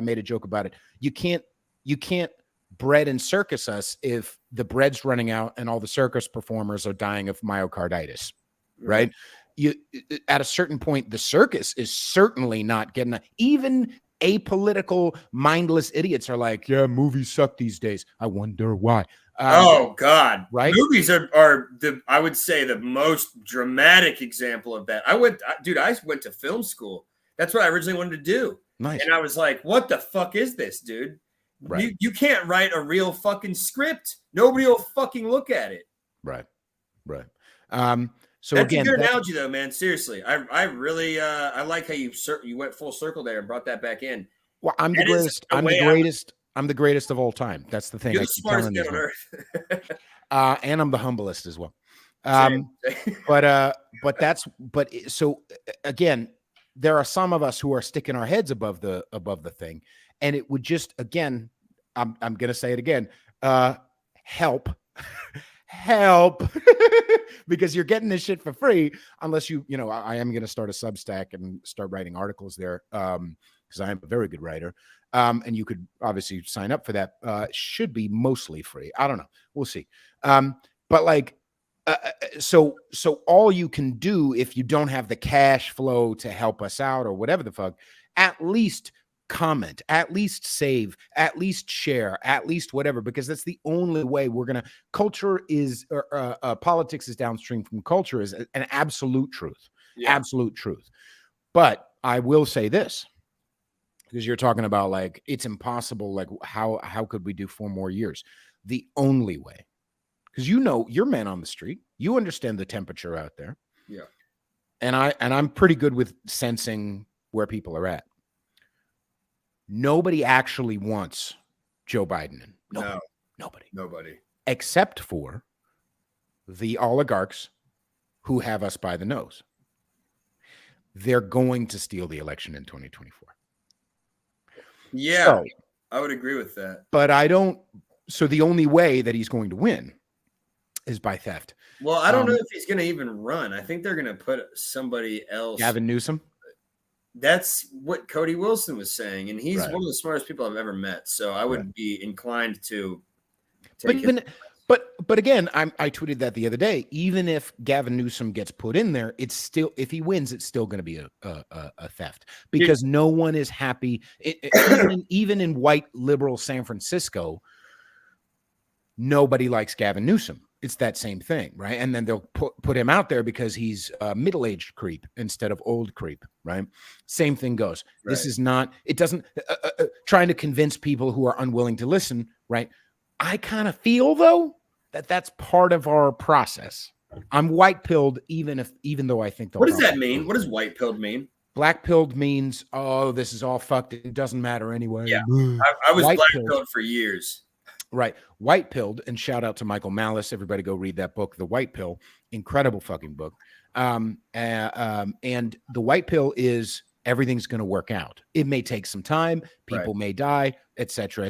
made a joke about it. You can't bread and circus us if the bread's running out and all the circus performers are dying of myocarditis, right? At a certain point, the circus is certainly not getting even apolitical, mindless idiots are like, yeah, movies suck these days. I wonder why. Oh God! Right? Movies are I would say the most dramatic example of that. I went to film school. That's what I originally wanted to do. Nice. And I was like, what the fuck is this, dude? Right. You can't write a real fucking script. Nobody will fucking look at it. Right. So that's again, a good analogy though, man. Seriously. I really I like how you went full circle there and brought that back in. Well, I'm the greatest. I'm the greatest of all time. That's the thing. You're the smartest man on earth. And I'm the humblest as well. So again, there are some of us who are sticking our heads above the thing, and it would just, again, I'm gonna say it again, help because you're getting this shit for free unless I am gonna start a Substack and start writing articles there, because I am a very good writer. And you could obviously sign up for that. Should be mostly free. I don't know. We'll see. But like, so all you can do if you don't have the cash flow to help us out or whatever the fuck, at least comment, at least save, at least share, at least whatever, because that's the only way we're going to, politics is downstream from culture is an absolute truth, absolute truth. But I will say this, because you're talking about like, it's impossible. Like how could we do 4 more years? The only way, because you're man on the street, you understand the temperature out there. Yeah. And I'm pretty good with sensing where people are at. Nobody actually wants Joe Biden in. Nobody. Except for the oligarchs who have us by the nose. They're going to steal the election in 2024. Yeah, so, I would agree with that. But so the only way that he's going to win is by theft. Well, I don't know if he's going to even run. I think they're going to put somebody else. Gavin Newsom? That's what Cody Wilson was saying. And he's one of the smartest people I've ever met. So I would be inclined to take it. But again, I tweeted that the other day. Even if Gavin Newsom gets put in there, it's still, if he wins, it's still going to be a theft, because no one is happy. Even in white liberal San Francisco, nobody likes Gavin Newsom. It's that same thing, right? And then they'll put him out there because he's middle-aged creep instead of old creep, right? Same thing goes. Right. This is not. It doesn't. Trying to convince people who are unwilling to listen, right? I kind of feel though that that's part of our process. I'm white-pilled, even though I think. What does that mean? What does white-pilled mean? Black-pilled means, oh, this is all fucked. It doesn't matter anyway. Yeah, I was black-pilled for years. Right. White-pilled, and shout out to Michael Malice. Everybody go read that book, The White Pill. Incredible fucking book. And the white pill is everything's going to work out. It may take some time. People may die, et cetera,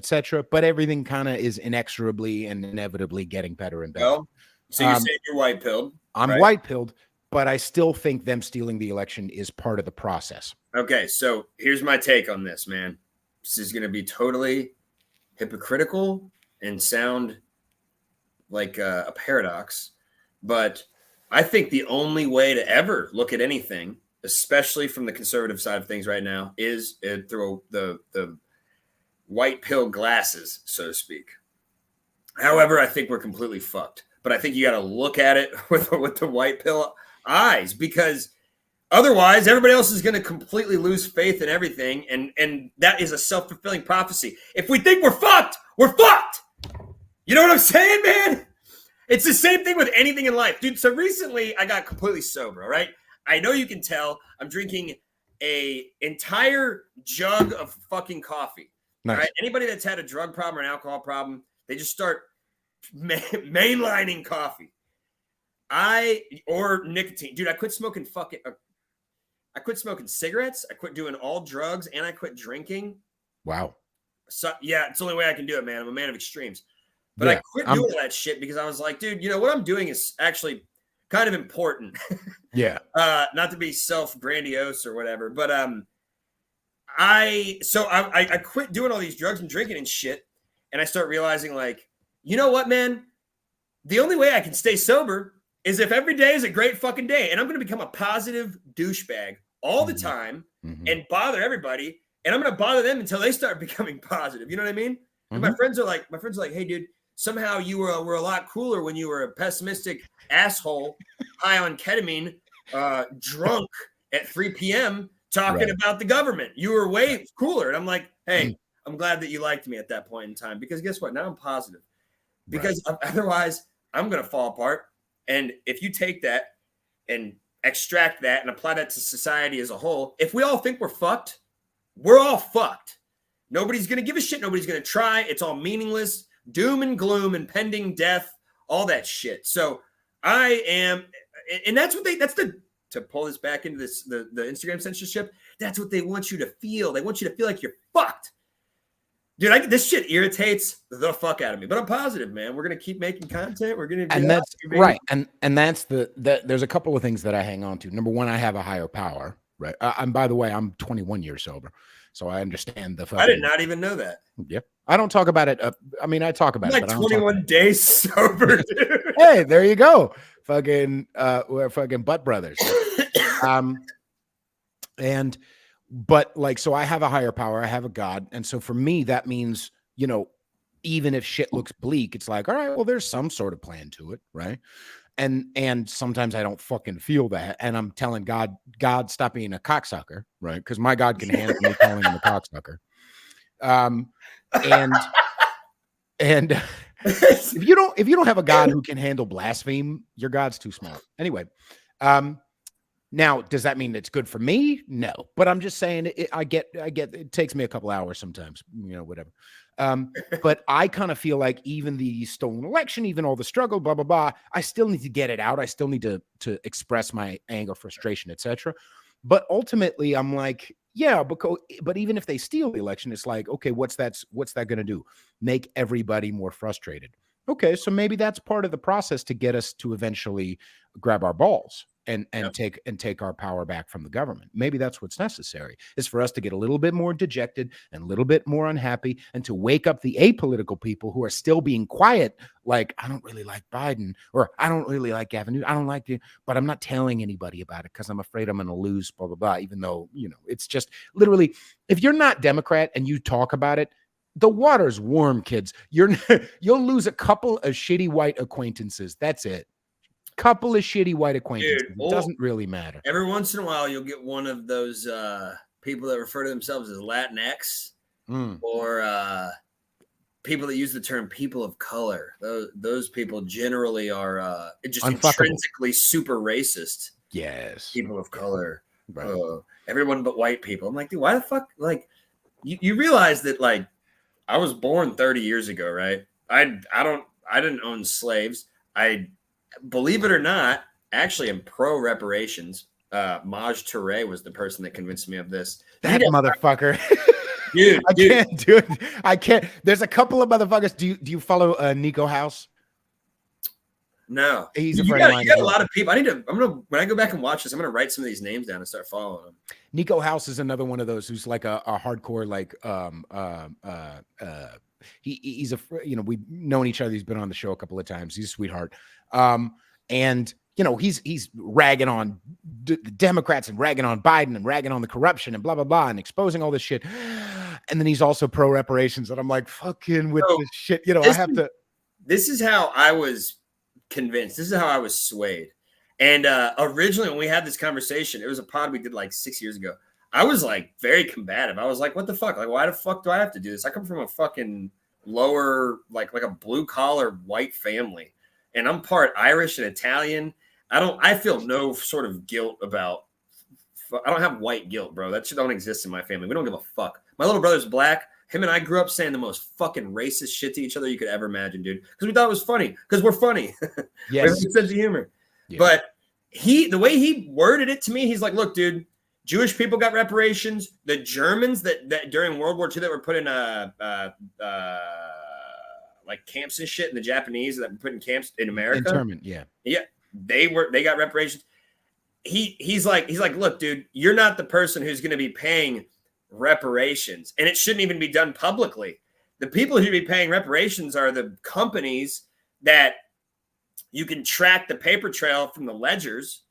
but everything kind of is inexorably and inevitably getting better and better. Well, so you say you're white-pilled. I'm white-pilled, but I still think them stealing the election is part of the process. Okay, so here's my take on this, man. This is going to be totally hypocritical and sound like a paradox, but I think the only way to ever look at anything, especially from the conservative side of things right now, is through the white pill glasses, so to speak. However, I think we're completely fucked, but I think you got to look at it with the white pill eyes, because otherwise everybody else is going to completely lose faith in everything. And that is a self-fulfilling prophecy. If we think we're fucked, we're fucked. You know what I'm saying, man? It's the same thing with anything in life, dude. So recently I got completely sober. All right. I know you can tell I'm drinking a entire jug of fucking coffee. Nice. All right. Anybody that's had a drug problem or an alcohol problem, they just start mainlining coffee. Or nicotine. Dude, I quit smoking cigarettes. I quit doing all drugs, and I quit drinking. Wow. So yeah, it's the only way I can do it, man. I'm a man of extremes. But I quit doing all that shit because I was like, dude, you know what I'm doing is actually kind of important. Yeah. Not to be self-grandiose or whatever, but I quit doing all these drugs and drinking and shit, and I start realizing, like, you know what, man? The only way I can stay sober is if every day is a great fucking day, and I'm going to become a positive douchebag all the time and bother everybody, and I'm going to bother them until they start becoming positive. You know what I mean? And my friends are like, hey, dude, somehow you were a lot cooler when you were a pessimistic asshole, high on ketamine, drunk at 3 p.m. talking about the government. You were way cooler. And I'm like, hey, I'm glad that you liked me at that point in time, because guess what? Now I'm positive, because otherwise I'm going to fall apart. And if you take that and extract that and apply that to society as a whole, if we all think we're fucked, we're all fucked. Nobody's going to give a shit. Nobody's going to try. It's all meaningless. Doom and gloom, impending death, all that shit. So I am, and that's what to pull this back into the Instagram censorship, that's what they want you to feel. They want you to feel like you're fucked. Dude, this shit irritates the fuck out of me, but I'm positive, man. We're going to keep making content. We're going to, and that's right. And that's there's a couple of things that I hang on to. Number one, I have a higher power, right? And by the way, I'm 21 years sober, so I understand the fucking, I did not even know that. Yeah. I don't talk about it. I mean, I talk about it. Like 21 days sober, dude. Hey, there you go. Fucking, we're fucking butt brothers. But like, so I have a higher power. I have a God. And so for me, that means, you know, even if shit looks bleak, it's like, all right, well, there's some sort of plan to it. Right. And sometimes I don't fucking feel that. And I'm telling God, stop being a cocksucker. Right. Because my God can handle me calling him a cocksucker. And if you don't have a God who can handle blaspheme, your God's too small. Anyway, now does that mean it's good for me? No, but I'm just saying I get it takes me a couple hours sometimes, you know, whatever. But I kind of feel like even the stolen election, even all the struggle, blah blah blah, I still need to get it out. I still need to express my anger, frustration, etc. But ultimately, I'm like, yeah, but even if they steal the election, it's like, okay, what's that going to do? Make everybody more frustrated. Okay, so maybe that's part of the process to get us to eventually grab our balls and take our power back from the government. Maybe that's what's necessary, is for us to get a little bit more dejected and a little bit more unhappy, and to wake up the apolitical people who are still being quiet, like, I don't really like Biden, or I don't really like Gavin Newsom, I don't like you, but I'm not telling anybody about it because I'm afraid I'm going to lose, blah, blah, blah, even though, you know, it's just literally, if you're not Democrat and you talk about it, the water's warm, kids. You'll lose a couple of shitty white acquaintances. That's it. Couple of shitty white acquaintances. Dude, it doesn't really matter. Every once in a while, you'll get one of those people that refer to themselves as Latinx, or people that use the term people of color. Those people generally are just intrinsically super racist. Yes. People of color. Right. Everyone but white people. I'm like, dude, why the fuck? Like, you realize that, like, I was born 30 years ago, right? I didn't own slaves. I, believe it or not, actually am pro reparations. Maj Touré was the person that convinced me of this. That motherfucker. Dude, I can't do it. I can't. There's a couple of motherfuckers. Do you follow Nico House? No. He's a friend of mine. You got a lot of people. When I go back and watch this, I'm gonna write some of these names down and start following them. Nico House is another one of those who's like a hardcore, like, he's we've known each other. He's been on the show a couple of times. He's a sweetheart. And you know, he's ragging on the Democrats and ragging on Biden and ragging on the corruption and blah, blah, blah, and exposing all this shit. And then he's also pro reparations. And I'm like, fucking with this shit. You know, This is how I was convinced. This is how I was swayed. And originally, when we had this conversation, it was a pod we did like 6 years ago. I was like very combative. I was like, what the fuck? Like, why the fuck do I have to do this? I come from a fucking lower, like a blue collar white family. And I'm part Irish and Italian. I feel no sort of guilt about, I don't have white guilt, bro. That shit don't exist in my family. We don't give a fuck. My little brother's black. Him and I grew up saying the most fucking racist shit to each other you could ever imagine, dude. Because we thought it was funny. Because we're funny. Yes. We have a sense of humor. Yeah. But the way he worded it to me, he's like, look, dude, Jewish people got reparations. The Germans that during World War II that were put in like camps and shit, and the Japanese that were put in camps in America. Internment, yeah. Yeah. They got reparations. He's like, look, dude, you're not the person who's going to be paying reparations, and it shouldn't even be done publicly. The people who should be paying reparations are the companies that you can track the paper trail from the ledgers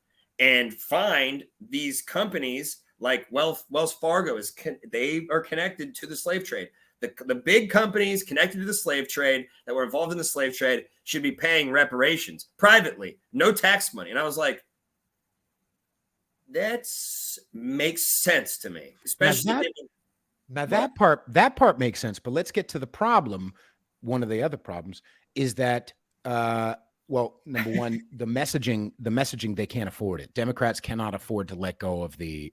and find these companies like Wells Fargo they are connected to the slave trade. The big companies connected to the slave trade that were involved in the slave trade should be paying reparations privately, no tax money. And I was like, that makes sense to me, especially that part makes sense. But let's get to the problem. One of the other problems is that, well, number one, the messaging, they can't afford it. Democrats cannot afford to let go of the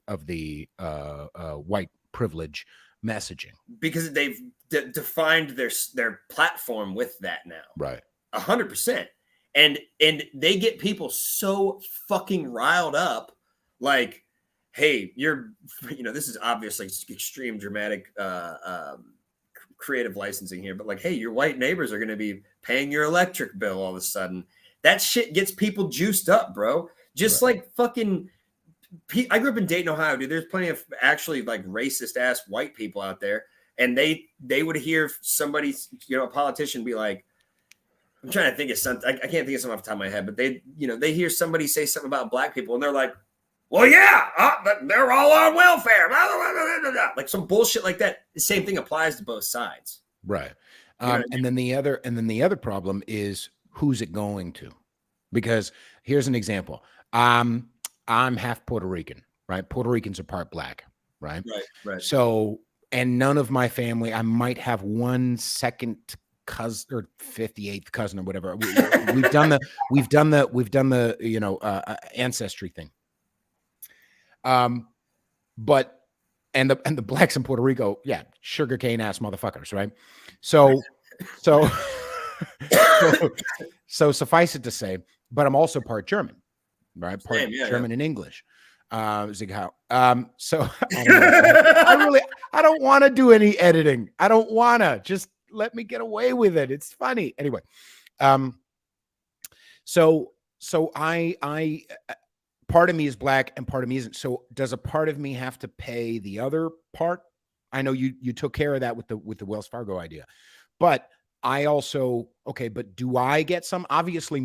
white privilege messaging because they've defined their platform with that now. Right. 100%. And they get people so fucking riled up. Like, hey, this is obviously extreme dramatic creative licensing here, but like, hey, your white neighbors are going to be paying your electric bill all of a sudden. That shit gets people juiced up, bro. Just right. Like fucking, I grew up in Dayton, Ohio, dude. There's plenty of actually like racist ass white people out there. And they would hear somebody, a politician be like, I'm trying to think of something. I can't think of something off the top of my head, but they hear somebody say something about black people and they're like, well, yeah, they're all on welfare. Blah, blah, blah, blah. Like some bullshit like that. The same thing applies to both sides. Right. And then the other problem is who's it going to? Because here's an example. I'm half Puerto Rican, right? Puerto Ricans are part black, right? Right. So, and none of my family, I might have one second cousin or 58th cousin or whatever. We've done the ancestry thing. But the blacks in Puerto Rico, yeah, sugarcane ass motherfuckers, right? So suffice it to say, but I'm also part German, right? Part German and English. Zighau. So I don't want to do any editing. I don't want to. Just let me get away with it. It's funny. Anyway. So I part of me is black and part of me isn't. So does a part of me have to pay the other part? I know you took care of that with the Wells Fargo idea, but I also, okay, but do I get some? Obviously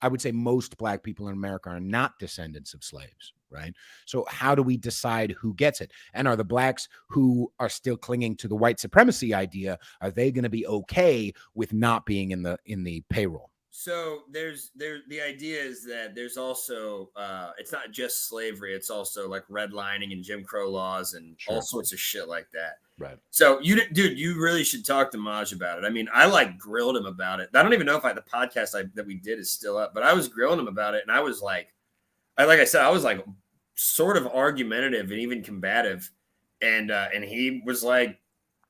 I would say most black people in America are not descendants of slaves, right? So how do we decide who gets it? And are the blacks who are still clinging to the white supremacy idea, are they going to be okay with not being in the payroll? So the idea is that there's also it's not just slavery, it's also like redlining and Jim Crow laws and all sorts of shit like that. Right. So you really should talk to Maj about it. I mean, I like grilled him about it. I don't even know if the podcast that we did is still up, but I was grilling him about it, and I was like I said, I was like sort of argumentative and even combative, and he was like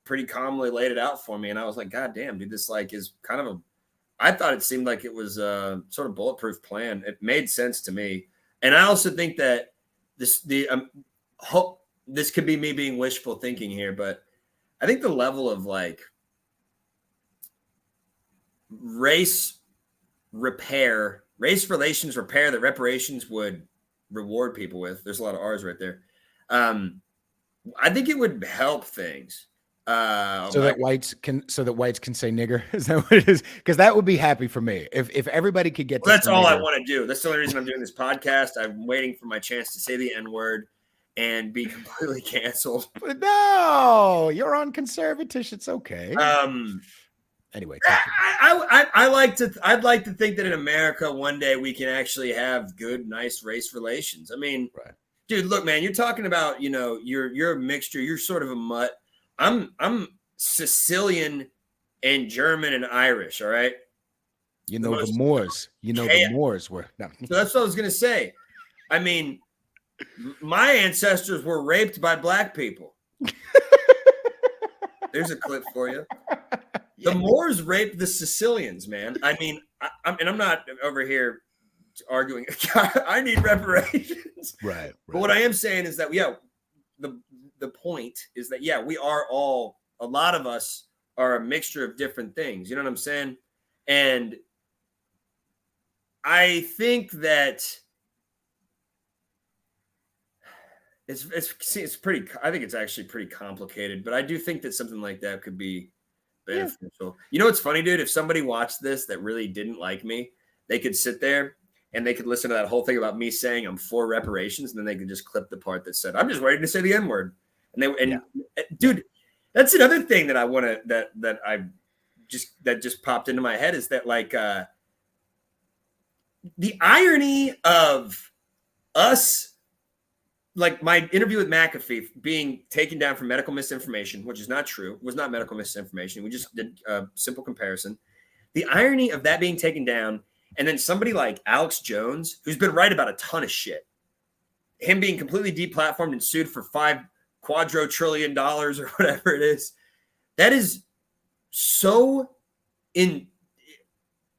pretty calmly laid it out for me, and I was like, God damn, dude, this like is kind of I thought it seemed like it was a sort of bulletproof plan. It made sense to me. And I also think that this could be me being wishful thinking here, but I think the level of like race relations repair that reparations would reward people with, there's a lot of R's right there. I think it would help things. So that whites can say nigger. Is that what it is? Because that would be happy for me if everybody could get. Well, that's all I want to do. That's the only reason I'm doing this podcast. I'm waiting for my chance to say the N-word and be completely canceled. But no, you're on conservatish. It's okay. Anyway, I'd like to think that in America one day we can actually have good, nice race relations. I mean, right. Dude, look, man, you're talking about you're a mixture. You're sort of a mutt. I'm Sicilian and German and Irish, all right? The Moors. The Moors were. No. So that's what I was going to say. I mean, my ancestors were raped by black people. There's a clip for you. The Moors raped the Sicilians, man. I mean, I'm not over here arguing. I need reparations. Right. But what I am saying is that, the point is that, we are all, a lot of us are a mixture of different things. You know what I'm saying? And I think that it's pretty, I think it's actually pretty complicated, but I do think that something like that could be beneficial. Yeah. You know what's funny, dude? If somebody watched this that really didn't like me, they could sit there and they could listen to that whole thing about me saying I'm for reparations, and then they could just clip the part that said, I'm just waiting to say the N-word. Dude, That's another thing that I want to that just popped into my head is that like the irony of us, like my interview with McAfee being taken down for medical misinformation, which is not true, was not medical misinformation. We just did a simple comparison. The irony of that being taken down, and then somebody like Alex Jones, who's been right about a ton of shit, him being completely deplatformed and sued for $5 quadrillion or whatever it is, that is so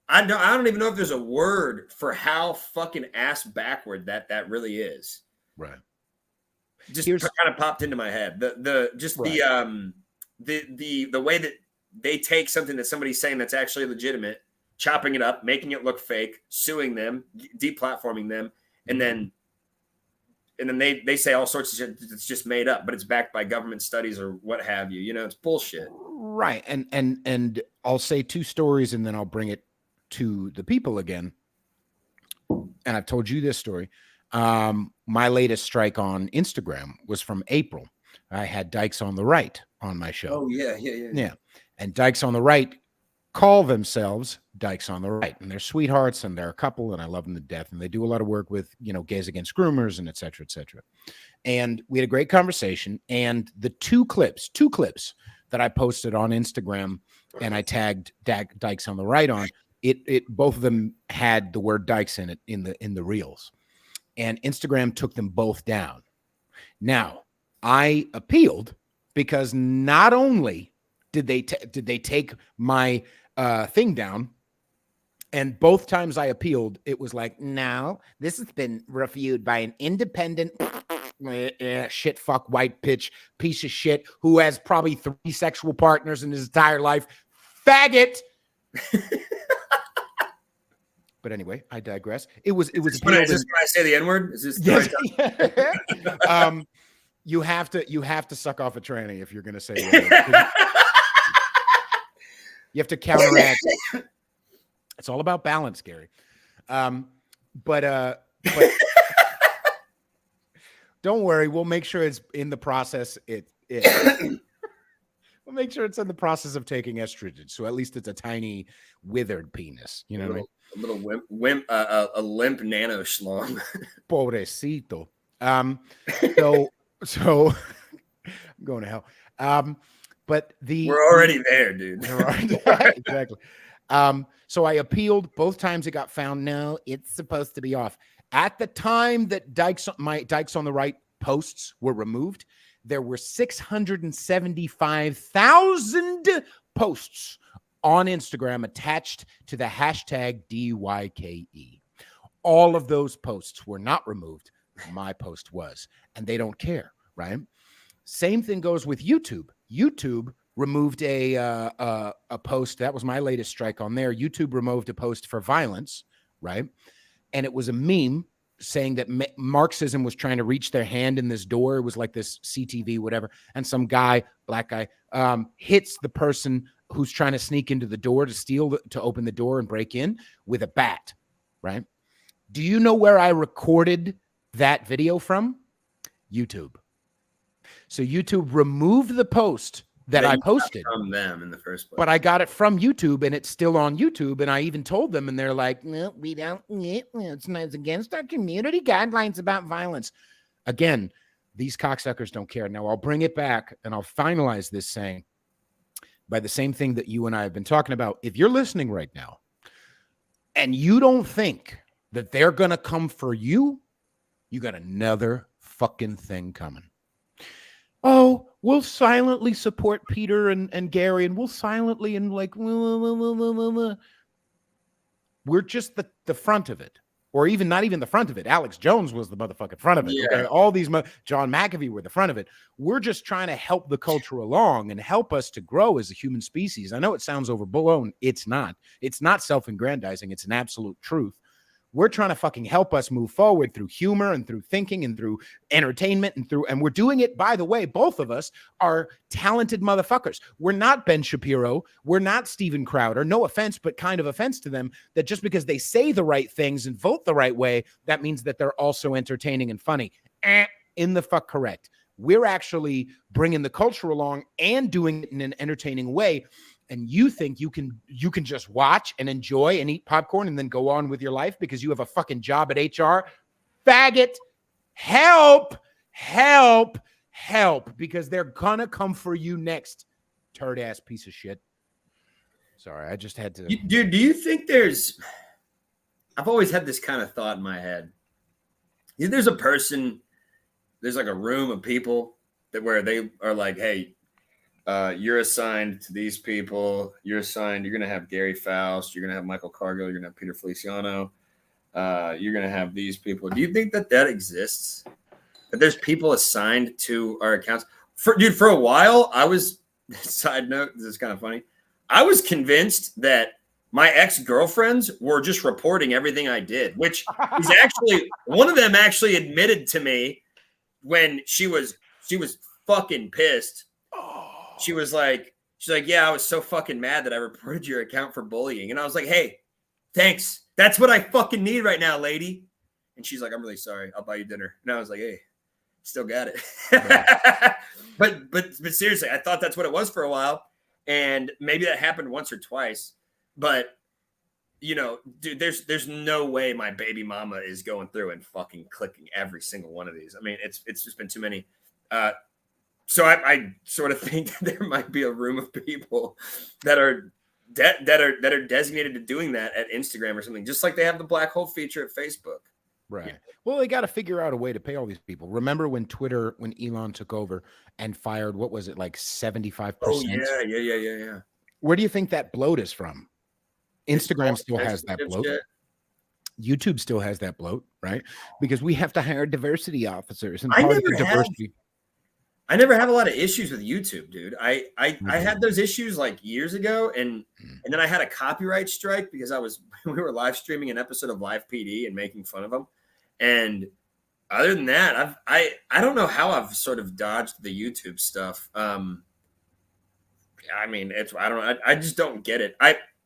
I don't even know if there's a word for how fucking ass backward that really is. Right. Just kind of popped into my head. The way that they take something that somebody's saying that's actually legitimate, chopping it up, making it look fake, suing them, deplatforming them, and then they say all sorts of shit that's just made up, but it's backed by government studies or what have you. You know, it's bullshit. Right. And I'll say two stories and then I'll bring it to the people again. And I've told you this story. My latest strike on Instagram was from April. I had Dykes on the Right on my show. Oh, yeah. And Dykes on the Right call themselves Dykes on the Right. And they're sweethearts and they're a couple and I love them to death. And they do a lot of work with, gays against groomers and et cetera, et cetera. And we had a great conversation. And the two clips that I posted on Instagram and I tagged Dykes on the Right on, it both of them had the word Dykes in it in the reels. And Instagram took them both down. Now, I appealed because not only did they take my thing down, and both times I appealed, it was like, no, this has been reviewed by an independent shit fuck white piece of shit who has probably 3 sexual partners in his entire life. Faggot. But anyway, I digress. It was. Is this when I say the N-word? Is this? Yes. You have to suck off a tranny if you're going to say it. You have to counteract. It's all about balance, Gary. But don't worry. We'll make sure it's in the process. We'll make sure it's in the process of taking estrogen. So at least it's a tiny withered penis. You know what I mean? A little a limp nano schlong. Pobrecito. So I'm going to hell. But we're already there, dude. Exactly. So I appealed both times. It got found. No, it's supposed to be off. At the time that my Dykes on the Right posts were removed, there were 675,000 posts on Instagram attached to the hashtag DYKE. All of those posts were not removed. My post was, and they don't care, right? Same thing goes with YouTube. YouTube removed a post. That was my latest strike on there. YouTube removed a post for violence, right? And it was a meme saying that Marxism was trying to reach their hand in this door. It was like this CTV, whatever. And some guy, black guy, hits the person who's trying to sneak into the door to open the door and break in with a bat, right? Do you know where I recorded that video from? YouTube. So YouTube removed the post that I posted from them in the first place, but I got it from YouTube and it's still on YouTube. And I even told them, and they're like, no, we don't, it's against our community guidelines about violence. Again, these cocksuckers don't care. Now I'll bring it back and I'll finalize this saying by the same thing that you and I have been talking about. If you're listening right now and you don't think that they're going to come for you, you got another fucking thing coming. Oh, we'll silently support Peter and Gary, and we'll silently and like, we're just the front of it. Or even not even the front of it. Alex Jones was the motherfucking front of it. Yeah. Okay? All these, John McAfee were the front of it. We're just trying to help the culture along and help us to grow as a human species. I know it sounds overblown. It's not. It's not self-aggrandizing. It's an absolute truth. We're trying to fucking help us move forward through humor and through thinking and through entertainment and we're doing it, by the way, both of us are talented motherfuckers. We're not Ben Shapiro. We're not Steven Crowder. No offense, but kind of offense to them that just because they say the right things and vote the right way, that means that they're also entertaining and funny. In the fuck correct. We're actually bringing the culture along and doing it in an entertaining way. And you think you can just watch and enjoy and eat popcorn and then go on with your life because you have a fucking job at HR? Faggot, help, because they're gonna come for you next, turd ass piece of shit. Sorry, I just had to. Dude, do you think I've always had this kind of thought in my head. There's a person, there's like a room of people where they are like, hey, you're assigned to these people. You're going to have Gary Faust. You're going to have Michael Cargill. You're going to have Peter Feliciano. You're going to have these people. Do you think that exists? That there's people assigned to our accounts? For a while, I was, side note, this is kind of funny. I was convinced that my ex-girlfriends were just reporting everything I did, which is actually, one of them actually admitted to me when she was fucking pissed. She's like, yeah, I was so fucking mad that I reported your account for bullying. And I was like, hey, thanks. That's what I fucking need right now, lady. And she's like, I'm really sorry. I'll buy you dinner. And I was like, hey, still got it. Right. but seriously, I thought that's what it was for a while. And maybe that happened once or twice. But, dude, there's no way my baby mama is going through and fucking clicking every single one of these. I mean, it's just been too many. So I sort of think that there might be a room of people that are designated to doing that at Instagram or something, just like they have the black hole feature at Facebook. Right. Yeah. Well, they got to figure out a way to pay all these people. Remember when Elon took over and fired, what was it, like 75%? Oh, yeah. Where do you think that bloat is from? Instagram still has that bloat. YouTube still has that bloat, right? Because we have to hire diversity officers. And I never have a lot of issues with YouTube, dude. I had those issues like years ago, and then I had a copyright strike because we were live streaming an episode of Live PD and making fun of them. And other than that, I don't know how I've sort of dodged the YouTube stuff. I mean, I just don't get it.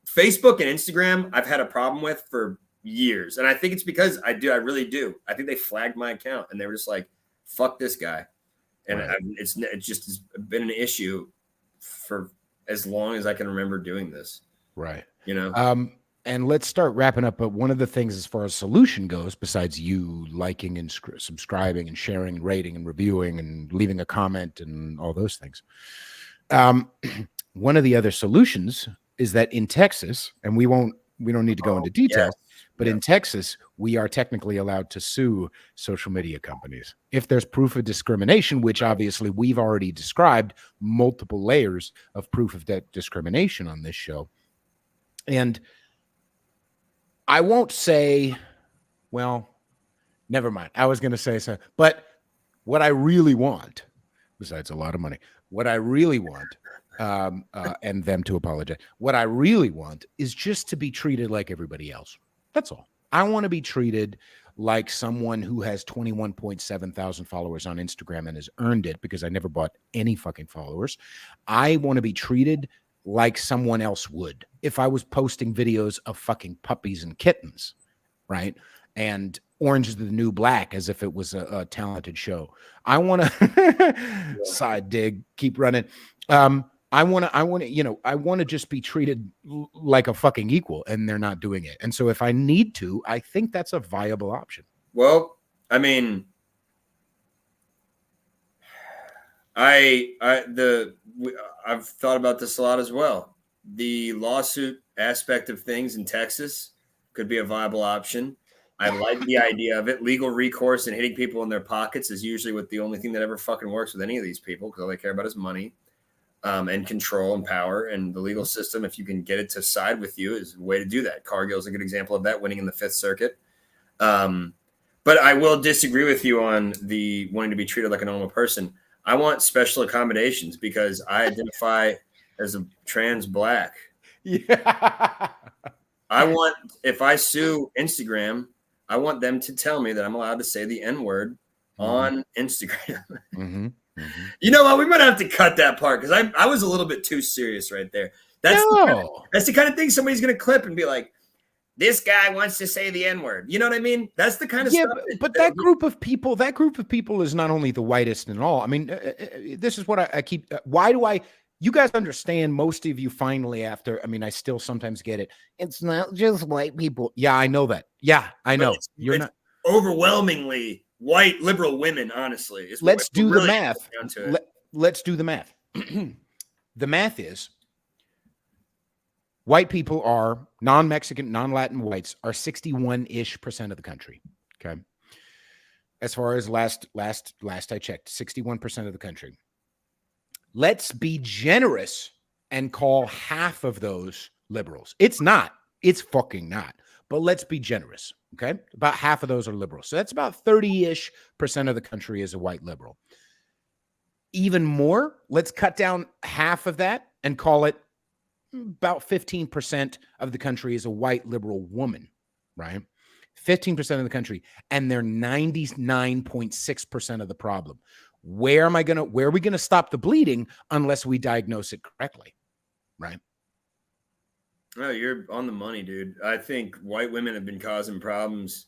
Facebook and Instagram I've had a problem with for years, and I think it's because I really do. I think they flagged my account and they were just like, "Fuck this guy." And right. It's just been an issue for as long as I can remember doing this. Right. And let's start wrapping up. But one of the things as far as solution goes, besides you liking and subscribing and sharing and rating and reviewing and leaving a comment and all those things. One of the other solutions is that in Texas, and we don't need to go into detail, but in Texas, we are technically allowed to sue social media companies if there's proof of discrimination, which obviously we've already described multiple layers of proof of discrimination on this show. And I won't say, well, never mind. I was going to say so, but what I really want, besides a lot of money, what I really want, and them to apologize, what I really want is just to be treated like everybody else. That's all. I want to be treated like someone who has 21.7 thousand followers on Instagram and has earned it because I never bought any fucking followers. I want to be treated like someone else would if I was posting videos of fucking puppies and kittens, right? And Orange is the New Black as if it was a talented show. I want to side dig, keep running. I want to just be treated like a fucking equal, and they're not doing it. And so if I need to, I think that's a viable option. Well, I mean, I've thought about this a lot as well. The lawsuit aspect of things in Texas could be a viable option. I like the idea of it. Legal recourse and hitting people in their pockets is usually the only thing that ever fucking works with any of these people, because all they care about is money. And control and power, and the legal system, if you can get it to side with you, is a way to do that. Cargill is a good example of that, winning in the Fifth Circuit. But I will disagree with you on the wanting to be treated like a normal person. I want special accommodations because I identify as a trans black. Yeah. If I sue Instagram, I want them to tell me that I'm allowed to say the N-word on Instagram. Mm-hmm. Mm-hmm. You know what? We might have to cut that part because I was a little bit too serious right there. That's the kind of thing somebody's going to clip and be like, this guy wants to say the N-word. You know what I mean? That's the kind of stuff. But that group of people is not only the whitest and all. I mean, this is what I keep. Why do I? You guys understand, most of you finally, after, I mean, I still sometimes get it. It's not just white people. Yeah, I know that. Yeah, I know. You're not overwhelmingly white liberal women, honestly. Let's do the math. Let's do the math. The math is white people are non-Mexican, non-Latin whites are 61-ish% of the country. Okay. As far as last I checked, 61% of the country. Let's be generous and call half of those liberals. It's not. It's fucking not. But let's be generous. Okay. About half of those are liberals. So that's about 30-ish% of the country is a white liberal. Even more, let's cut down half of that and call it about 15% of the country is a white liberal woman, right? 15% of the country, and they're 99.6% of the problem. Where are we going to stop the bleeding unless we diagnose it correctly, right? Oh, you're on the money, dude. I think white women have been causing problems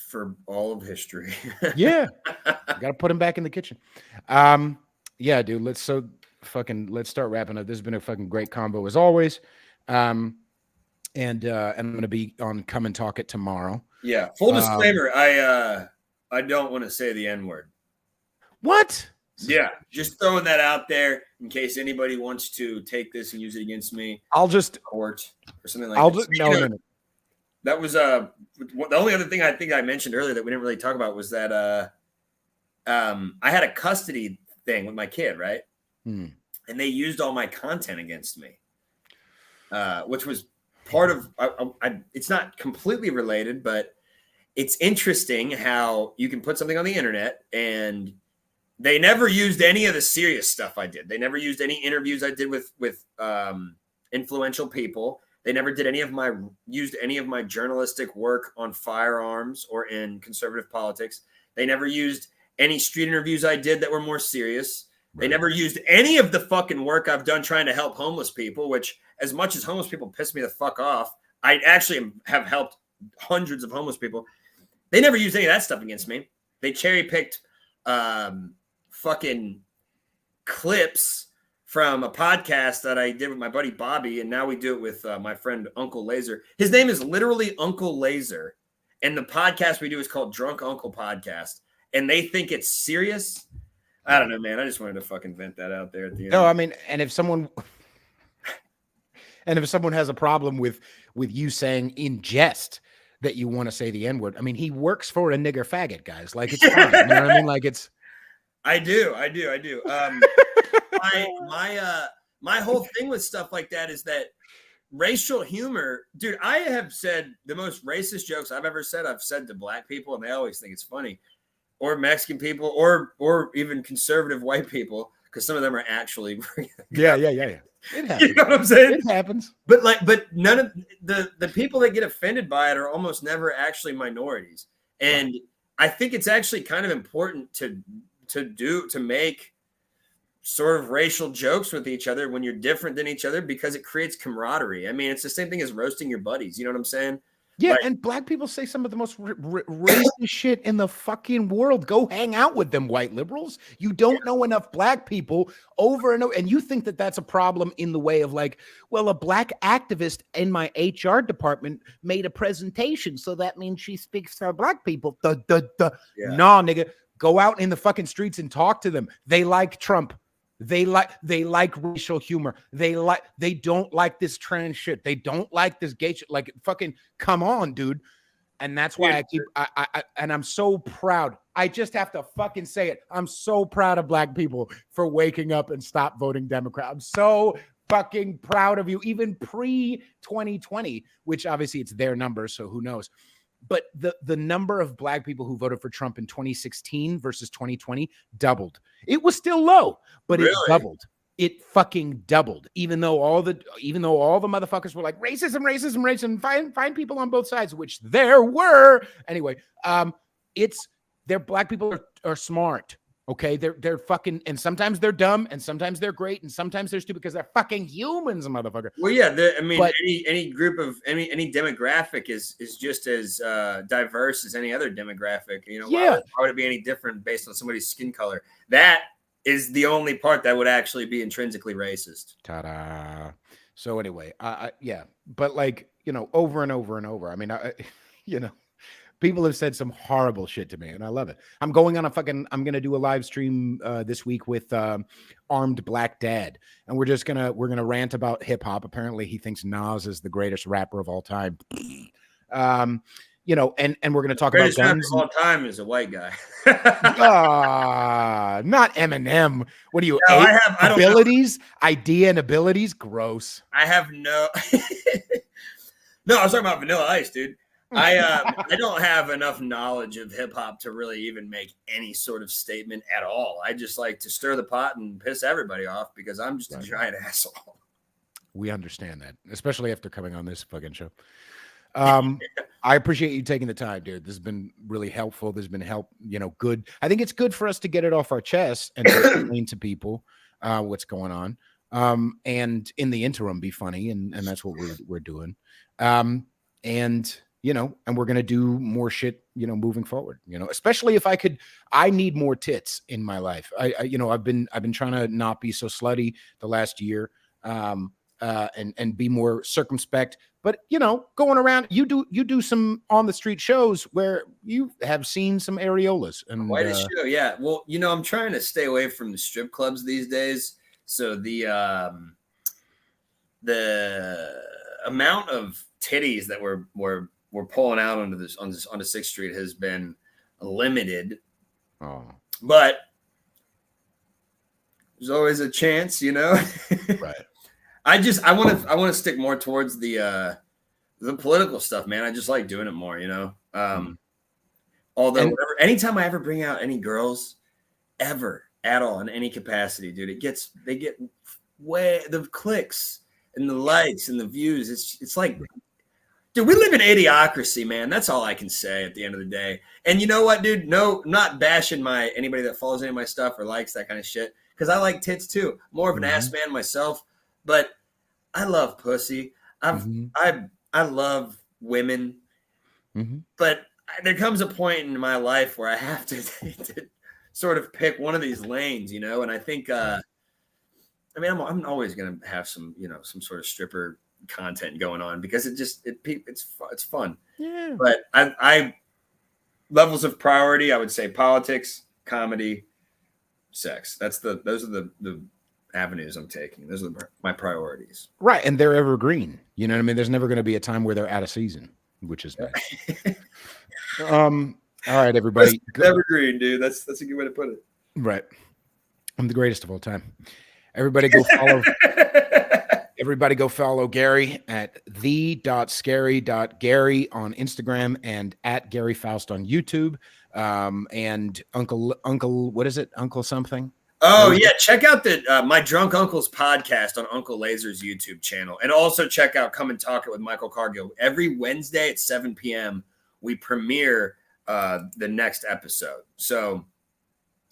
for all of history. Yeah. Got to put them back in the kitchen. Yeah, dude, let's start wrapping up. This has been a fucking great combo as always. And I'm going to be on Come and Talk It tomorrow. Yeah. Full disclaimer. I don't want to say the N-word. What? Yeah. Just throwing that out there in case anybody wants to take this and use it against me. I'll just court or something like that. No. That was the only other thing I think I mentioned earlier that we didn't really talk about was that I had a custody thing with my kid, right? And they used all my content against me, which was part of. It's not completely related, but it's interesting how you can put something on the internet and they never used any of the serious stuff I did. They never used any interviews I did with influential people. They never did used any of my journalistic work on firearms or in conservative politics. They never used any street interviews I did that were more serious. Right. They never used any of the fucking work I've done trying to help homeless people, which as much as homeless people piss me the fuck off, I actually have helped hundreds of homeless people. They never used any of that stuff against me. They cherry picked fucking clips from a podcast that I did with my buddy Bobby, and now we do it with my friend Uncle Laser. His name is literally Uncle Laser, and the podcast we do is called Drunk Uncle Podcast, and they think it's serious. I don't know, man. I just wanted to fucking vent that out there at the end. No, I mean, and if someone has a problem with you saying in jest that you want to say the N-word, I mean, he works for a nigger faggot, guys. Like, it's fine. You know what I mean? Like, it's. I do. My whole thing with stuff like that is that racial humor, dude, I have said the most racist jokes I've ever said, I've said to black people, and they always think it's funny, or Mexican people, or even conservative white people, because some of them are actually. Yeah. It happens. You know what I'm saying? It happens. But none of the people that get offended by it are almost never actually minorities. And I think it's actually kind of important to make sort of racial jokes with each other when you're different than each other, because it creates camaraderie. I mean, it's the same thing as roasting your buddies. You know what I'm saying? Yeah, and black people say some of the most racist shit in the fucking world. Go hang out with them, white liberals. You don't know enough black people over and over. And you think that that's a problem in the way of like, well, a black activist in my HR department made a presentation, so that means she speaks for black people. Yeah. Nah, nigga. Go out in the fucking streets and talk to them. They like Trump. They like racial humor. They don't like this trans shit. They don't like this gay shit. Like, fucking come on, dude. And that's why and I'm so proud. I just have to fucking say it. I'm so proud of black people for waking up and stop voting Democrat. I'm so fucking proud of you, even pre-2020, which obviously it's their numbers, so who knows. But the number of black people who voted for Trump in 2016 versus 2020 doubled. It was still low, but it doubled. It fucking doubled. Even though all the motherfuckers were like racism, find people on both sides, which there were. Anyway, their black people are smart. Okay, they're fucking, and sometimes they're dumb, and sometimes they're great, and sometimes they're stupid because they're fucking humans, motherfucker. Well, yeah, I mean, but any group of any demographic is just as diverse as any other demographic. You know, why would it be any different based on somebody's skin color? That is the only part that would actually be intrinsically racist. Ta-da. So anyway, yeah, but like, you know, over and over and over. I mean, you know, people have said some horrible shit to me, and I love it. I'm going to do a live stream this week with Armed Black Dad, and we're gonna rant about hip hop. Apparently, he thinks Nas is the greatest rapper of all time. You know, and we're gonna talk about guns. Of all time is a white guy. Not Eminem. What do you? No, I abilities, idea, and abilities. Gross. I have no. No, I was talking about Vanilla Ice, dude. I don't have enough knowledge of hip hop to really even make any sort of statement at all. I just like to stir the pot and piss everybody off because I'm just a giant asshole. We understand that, especially after coming on this fucking show. I appreciate you taking the time, dude. This has been really helpful. There's been good. I think it's good for us to get it off our chest and to explain to people what's going on. And in the interim, be funny, and that's what we're doing. And you know, and we're going to do more shit, you know, moving forward, you know, especially if I need more tits in my life. You know, I've been trying to not be so slutty the last year, and be more circumspect, but you know, going around, you do some on the street shows where you have seen some areolas and quite a show. Yeah. Well, you know, I'm trying to stay away from the strip clubs these days. So the amount of titties that we're pulling out onto 6th Street has been limited. Oh, but there's always a chance, you know. Right. I want to stick more towards the political stuff, man. I just like doing it more, you know. Although anytime I ever bring out any girls ever at all in any capacity, dude, they get way the clicks and the likes and the views. It's like, dude, we live in idiocracy, man. That's all I can say at the end of the day. And you know what, dude? No, not bashing anybody that follows any of my stuff or likes that kind of shit, because I like tits too. More of an ass man myself, but I love pussy. I love women, but there comes a point in my life where I have to sort of pick one of these lanes, you know. And I think, I mean, I'm always gonna have some, you know, some sort of stripper content going on because it's fun. Yeah. But I levels of priority, I would say politics, comedy, sex. Those are the avenues I'm taking. Those are my priorities. Right, and they're evergreen. You know what I mean? There's never going to be a time where they're out of season, which is nice. All right, everybody. Evergreen, dude. That's a good way to put it. Right. I'm the greatest of all time. Everybody go follow. Everybody go follow Gary at the.scary.gary on Instagram and at Gary Faust on YouTube. And Uncle, what is it? Uncle something? Oh, yeah. Check out my Drunk Uncle's podcast on Uncle Laser's YouTube channel. And also check out Come and Talk It with Michael Cargill. Every Wednesday at 7 p.m., we premiere the next episode. So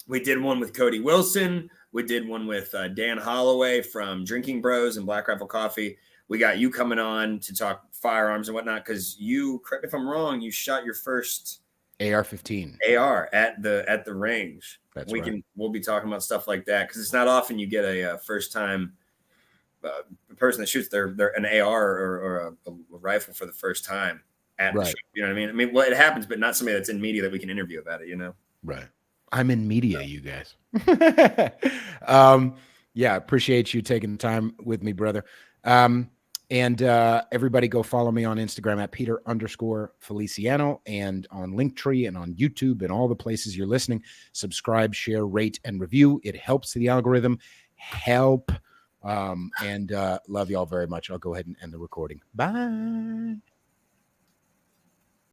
we did one with Cody Wilson. We did one with Dan Holloway from Drinking Bros and Black Rifle Coffee. We got you coming on to talk firearms and whatnot because you, correct me if I'm wrong, you shot your first AR-15 at the range. That's We'll be talking about stuff like that because it's not often you get a first time person that shoots their an AR or a rifle for the first time at the show. You know what I mean? I mean, well, it happens, but not somebody that's in media that we can interview about it. You know? Right. I'm in media, you guys. Yeah, appreciate you taking the time with me, brother. And everybody go follow me on Instagram at Peter_Feliciano and on Linktree and on YouTube and all the places you're listening. Subscribe, share, rate, and review. It helps the algorithm. Help. And love y'all very much. I'll go ahead and end the recording. Bye.